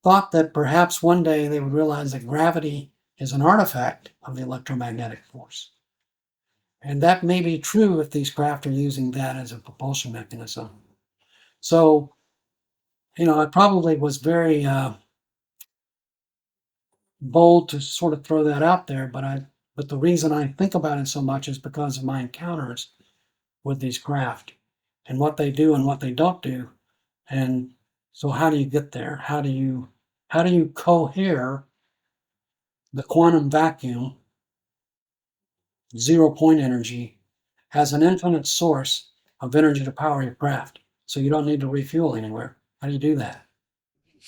thought that perhaps one day they would realize that gravity is an artifact of the electromagnetic force. And that may be true if these craft are using that as a propulsion mechanism. So, I probably was very bold to sort of throw that out there, but the reason I think about it so much is because of my encounters with these craft and what they do and what they don't do. And so how do you get there? How do you cohere the quantum vacuum, 0 point energy, as an infinite source of energy to power your craft, so you don't need to refuel anywhere? How do you do that?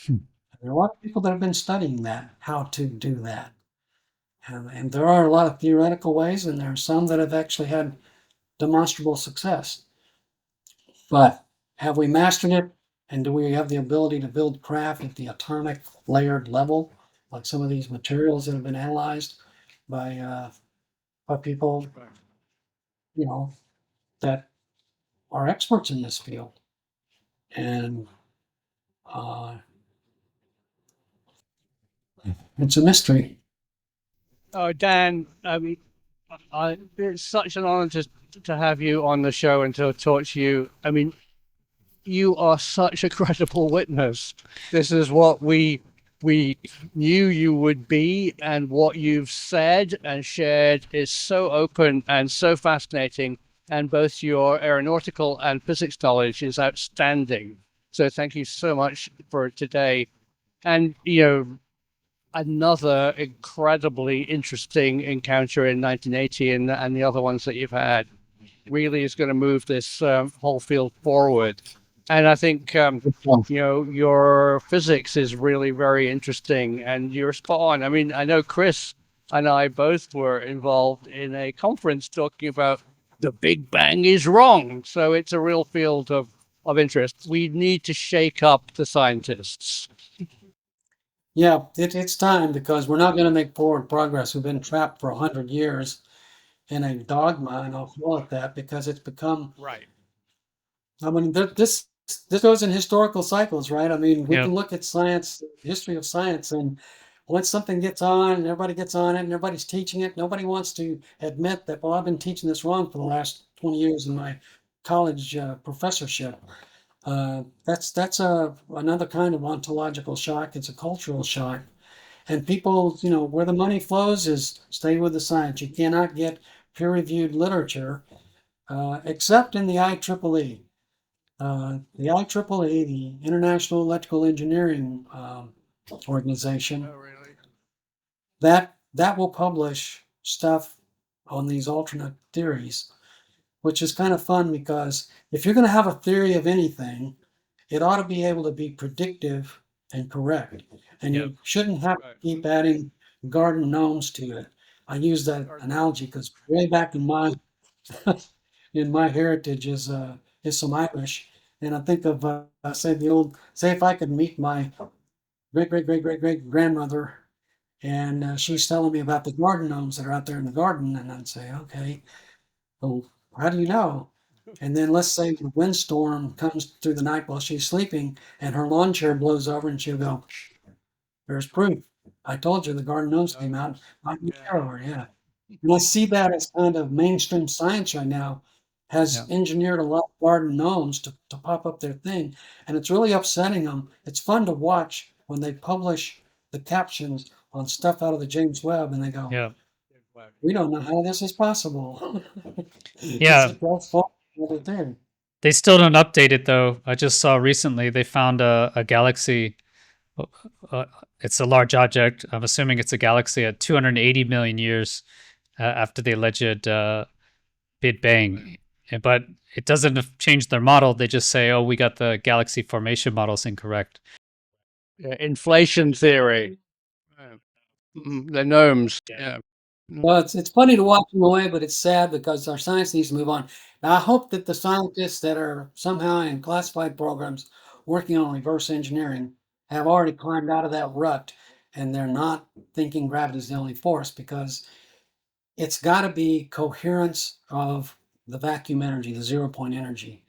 There are a lot of people that have been studying that, how to do that. And there are a lot of theoretical ways, and there are some that have actually had demonstrable success. But have we mastered it? And do we have the ability to build craft at the atomic layered level, like some of these materials that have been analyzed by people, that are experts in this field? And uh, it's a mystery. Oh, Dan, I mean, it's such an honor to have you on the show and to talk to you. I mean, you are such a credible witness. This is what we knew you would be, and what you've said and shared is so open and so fascinating. And both your aeronautical and physics knowledge is outstanding. So thank you so much for today. And another incredibly interesting encounter in 1980, and the other ones that you've had really is going to move this whole field forward. And I think your physics is really very interesting, and you're spot on. I mean, I know Chris and I both were involved in a conference talking about the Big Bang is wrong. So it's a real field of interest. We need to shake up the scientists. Yeah, it's time because we're not going to make forward progress. We've been trapped for 100 years in a dogma, and I'll call it that because it's become. Right. I mean, this goes in historical cycles, right? I mean, we Yeah. can look at science, history of science, and once something gets on, and everybody gets on it, and everybody's teaching it, nobody wants to admit that, well, I've been teaching this wrong for the last 20 years in my college professorship. That's another kind of ontological shock. It's a cultural shock. And people, where the money flows is stay with the science. You cannot get peer-reviewed literature except in the IEEE. The IEEE, the International Electrical Engineering Organization, Oh, really? that will publish stuff on these alternate theories, which is kind of fun because if you're going to have a theory of anything, it ought to be able to be predictive and correct. And Yep. you shouldn't have to Right. keep adding garden gnomes to it. I use that analogy because way back in my in my heritage is some Irish, and I think of say if I could meet my great great great great great grandmother, and she's telling me about the garden gnomes that are out there in the garden, and I'd say, okay, well, how do you know? And then let's say the windstorm comes through the night while she's sleeping, and her lawn chair blows over, and she'll go, "There's proof. I told you the garden gnomes came out. I can Yeah. show her." Yeah. And I see that as kind of mainstream science right now Yeah. has engineered a lot of garden gnomes to pop up their thing. And it's really upsetting them. It's fun to watch when they publish the captions on stuff out of the James Webb and they go, Yeah. we don't know how this is possible. It's Yeah. a false fault other thing. They still don't update it though. I just saw recently they found a galaxy. Uh, it's a large object. I'm assuming it's a galaxy at 280 million years after the alleged Big Bang. But it doesn't change their model. They just say, "Oh, we got the galaxy formation models incorrect." Yeah, inflation theory. The gnomes. Yeah. Well, it's funny to watch them away, but it's sad because our science needs to move on. Now, I hope that the scientists that are somehow in classified programs working on reverse engineering have already climbed out of that rut and they're not thinking gravity is the only force because it's got to be coherence of the vacuum energy, the 0 point energy,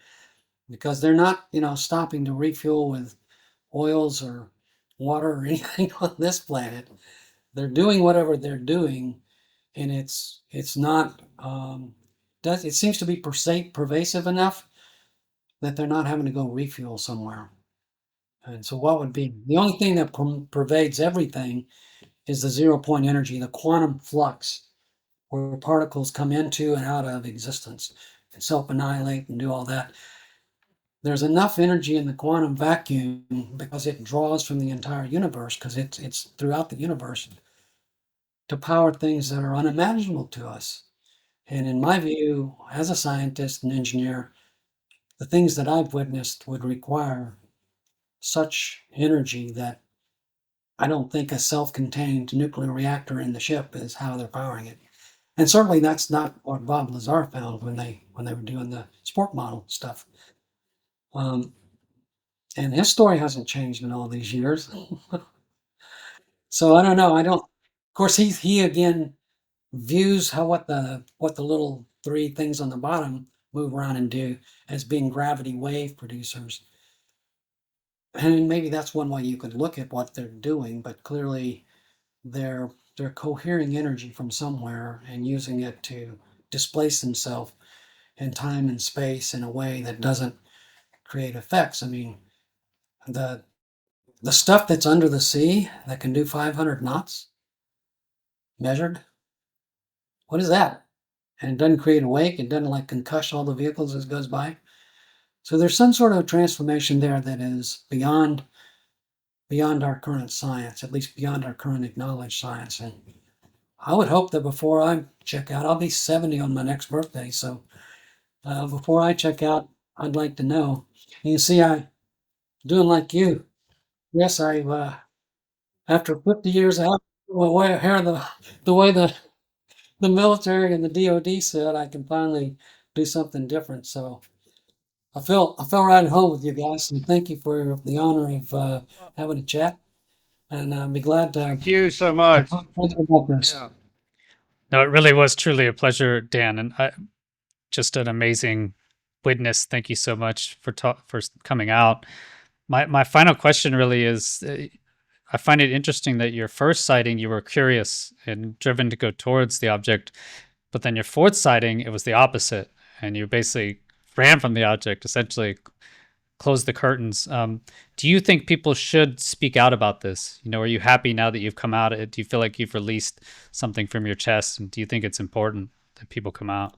because they're not, stopping to refuel with oils or water or anything on this planet. They're doing whatever they're doing and it's not does it seems to be pervasive enough that they're not having to go refuel somewhere. And so what would be the only thing that pervades everything is the 0 point energy, the quantum flux, where particles come into and out of existence and self-annihilate and do all that. There's enough energy in the quantum vacuum because it draws from the entire universe because it's throughout the universe to power things that are unimaginable to us. And in my view, as a scientist and engineer, the things that I've witnessed would require such energy that I don't think a self-contained nuclear reactor in the ship is how they're powering it. And certainly that's not what Bob Lazar found when they were doing the sport model stuff. Um, and his story hasn't changed in all these years. So I don't know. I don't. Of course, he again views what the little three things on the bottom move around and do as being gravity wave producers. And maybe that's one way you could look at what they're doing, but clearly they're they're cohering energy from somewhere and using it to displace themselves in time and space in a way that doesn't create effects. I mean, the the stuff that's under the sea that can do 500 knots measured, what is that? And it doesn't create a wake. It doesn't like concuss all the vehicles as it goes by. So there's some sort of transformation there that is beyond our current science, at least beyond our current acknowledged science. And I would hope that before I check out, I'll be 70 on my next birthday. So before I check out, I'd like to know. And you see, I doing like you. Yes, I after 50 years out, the way the military and the DoD said, I can finally do something different. So I feel right at home with you guys, and thank you for the honor of having a chat. And I'll be glad to Thank you so much. talk further about this. Yeah. No, it really was truly a pleasure, Dan, and just an amazing witness. Thank you so much for coming out. My final question really is, I find it interesting that your first sighting, you were curious and driven to go towards the object, but then your fourth sighting, it was the opposite, and you basically ran from the object, essentially closed the curtains. Do you think people should speak out about this? You know, are you happy now that you've come out? Do you feel like you've released something from your chest? And do you think it's important that people come out?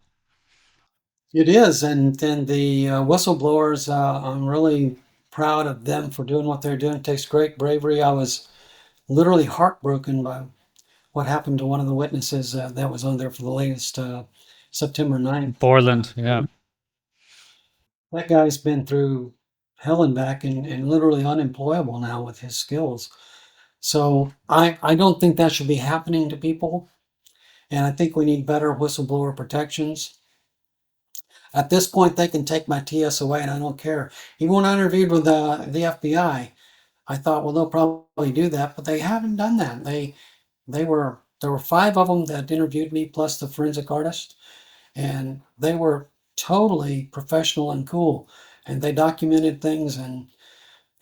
It is, and then the whistleblowers, I'm really proud of them for doing what they're doing. It takes great bravery. I was literally heartbroken by what happened to one of the witnesses that was on there for the latest September 9th. Borland, yeah. That guy's been through hell and back and literally unemployable now with his skills. So I don't think that should be happening to people. And I think we need better whistleblower protections. At this point, they can take my TS away and I don't care. Even when I interviewed with the FBI, I thought, well, they'll probably do that, but they haven't done that. There were 5 of them that interviewed me plus the forensic artist, and they were totally professional and cool, and they documented things, and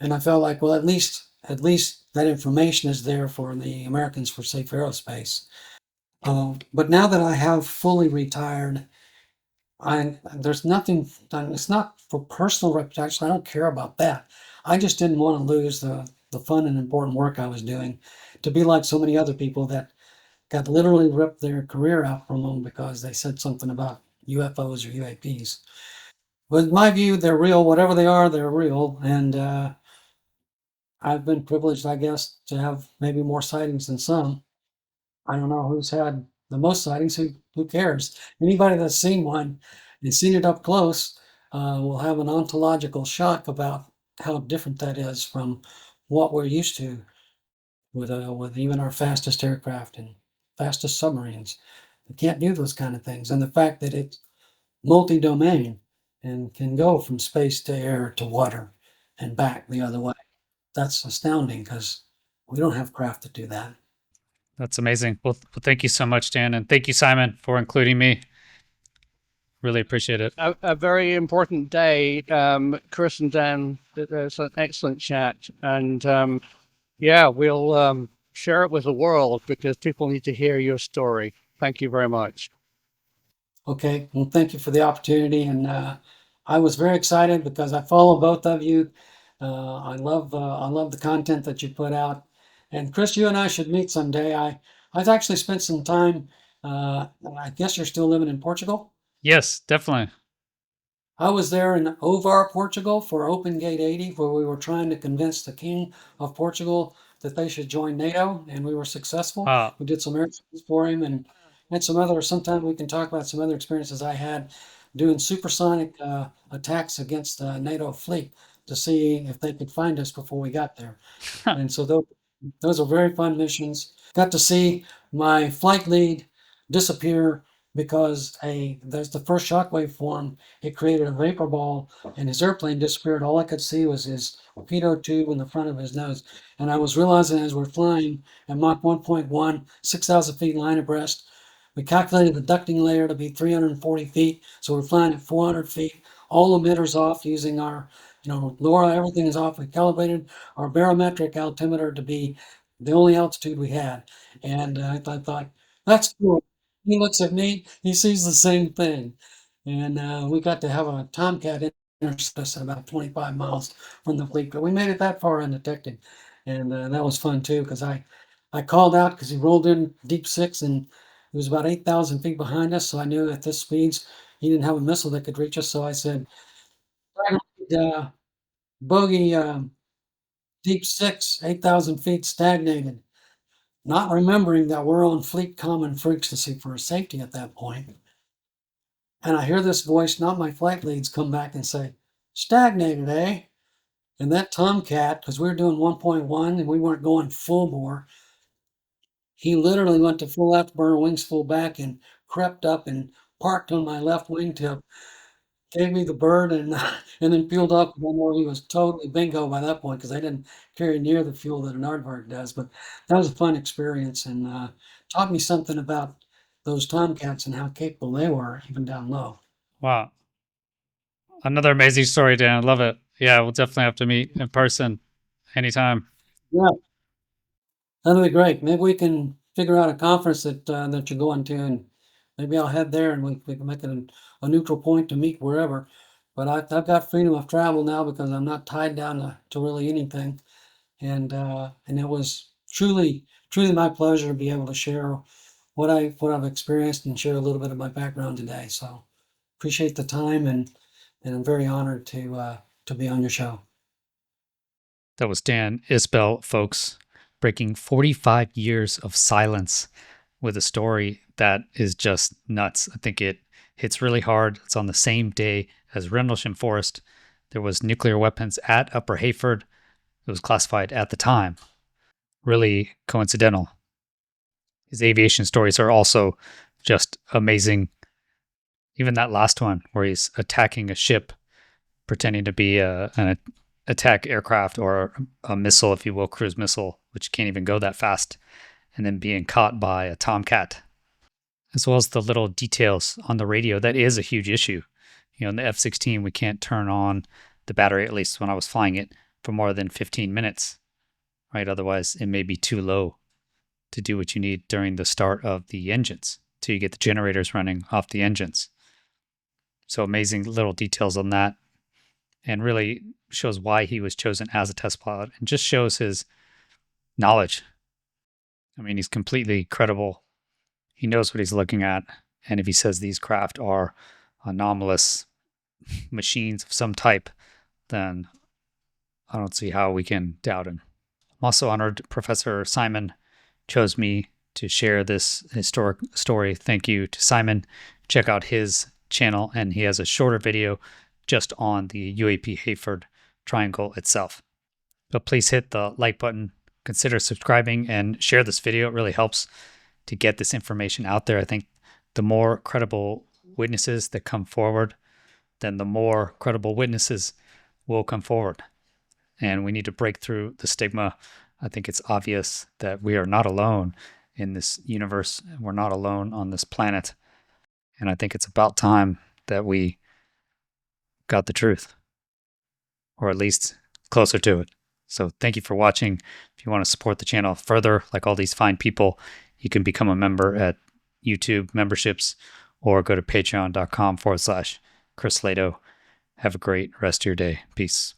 I felt like, well, at least that information is there for the Americans for Safe Aerospace. But now that I have fully retired, there's nothing. It's not for personal reputation. I don't care about that. I just didn't want to lose the fun and important work I was doing, to be like so many other people that got literally ripped their career out from them because they said something about UFOs or UAPs. But in my view, they're real. Whatever they are, they're real. And I've been privileged, I guess, to have maybe more sightings than some. I don't know who's had the most sightings. Who cares? Anybody that's seen one and seen it up close will have an ontological shock about how different that is from what we're used to with even our fastest aircraft and fastest submarines. They can't do those kind of things. And the fact that it's multi-domain and can go from space to air to water and back the other way. That's astounding because we don't have craft to do that. That's amazing. Well, thank you so much, Dan. And thank you, Simon, for including me. Really appreciate it. A very important day. Chris and Dan, it's an excellent chat. And yeah, we'll share it with the world because people need to hear your story. Thank you very much. Okay, well, thank you for the opportunity, and I was very excited because I follow both of you. I love the content that you put out, and Chris, you and I should meet someday. I've actually spent some time. I guess you're still living in Portugal. Yes, definitely. I was there in Ovar, Portugal for Open Gate 80, where we were trying to convince the King of Portugal that they should join NATO, and we were successful. Wow. We did some airplanes for him, and sometime we can talk about some other experiences I had doing supersonic attacks against the NATO fleet to see if they could find us before we got there. And so those are very fun missions. Got to see my flight lead disappear because there's the first shockwave formed. It created a vapor ball, and his airplane disappeared. All I could see was his pitot tube in the front of his nose. And I was realizing as we're flying at Mach 1.1, 6,000 feet line abreast, we calculated the ducting layer to be 340 feet, so we're flying at 400 feet. All emitters off using our, LoRa, everything is off. We calibrated our barometric altimeter to be the only altitude we had. And I thought, that's cool. He looks at me, he sees the same thing. And we got to have a Tomcat intercept us at about 25 miles from the fleet, but we made it that far undetected. And that was fun too, because I called out because he rolled in deep six and it was about 8,000 feet behind us. So I knew at this speeds, he didn't have a missile that could reach us. So I said, bogey, deep six, 8,000 feet stagnated, not remembering that we're on fleet common frequency for safety at that point. And I hear this voice, not my flight leads, come back and say, stagnated, eh? And that Tomcat, because we were doing 1.1 and we weren't going full bore, he literally went to full afterburner, wings full back, and crept up and parked on my left wingtip, gave me the bird, and and then peeled off. I know he was totally bingo by that point because I didn't carry near the fuel that an aardvark does. But that was a fun experience and taught me something about those Tomcats and how capable they were, even down low. Wow. Another amazing story, Dan. I love it. Yeah, we'll definitely have to meet in person anytime. Yeah, that'll be great. Maybe we can figure out a conference that you're going to, and maybe I'll head there, and we can make it a neutral point to meet wherever. But I've got freedom of travel now because I'm not tied down to really anything, and it was truly my pleasure to be able to share what I've experienced and share a little bit of my background today. So appreciate the time, and I'm very honored to be on your show. That was Dan Isbell, folks, breaking 45 years of silence with a story that is just nuts. I think it hits really hard. It's on the same day as Rendlesham Forest. There was nuclear weapons at Upper Heyford. It was classified at the time. Really coincidental. His aviation stories are also just amazing. Even that last one where he's attacking a ship, pretending to be an attack aircraft or a missile, if you will, cruise missile, which can't even go that fast, and then being caught by a Tomcat, as well as the little details on the radio. That is a huge issue. You know, in the F-16, we can't turn on the battery, at least when I was flying it, for more than 15 minutes, right? Otherwise, it may be too low to do what you need during the start of the engines till you get the generators running off the engines. So amazing little details on that, and really shows why he was chosen as a test pilot and just shows his knowledge. I mean, he's completely credible. He knows what he's looking at. And if he says these craft are anomalous machines of some type, then I don't see how we can doubt him. I'm also honored Professor Simon chose me to share this historic story. Thank you to Simon. Check out his channel, and he has a shorter video just on the UAP Heyford triangle itself. But please hit the like button, consider subscribing, and share this video. It really helps to get this information out there. I think the more credible witnesses that come forward, then the more credible witnesses will come forward. And we need to break through the stigma. I think it's obvious that we are not alone in this universe. We're not alone on this planet. And I think it's about time that we got the truth, or at least closer to it. So thank you for watching. If you want to support the channel further, like all these fine people, you can become a member at YouTube memberships or go to patreon.com/Chris Lehto. Have a great rest of your day. Peace.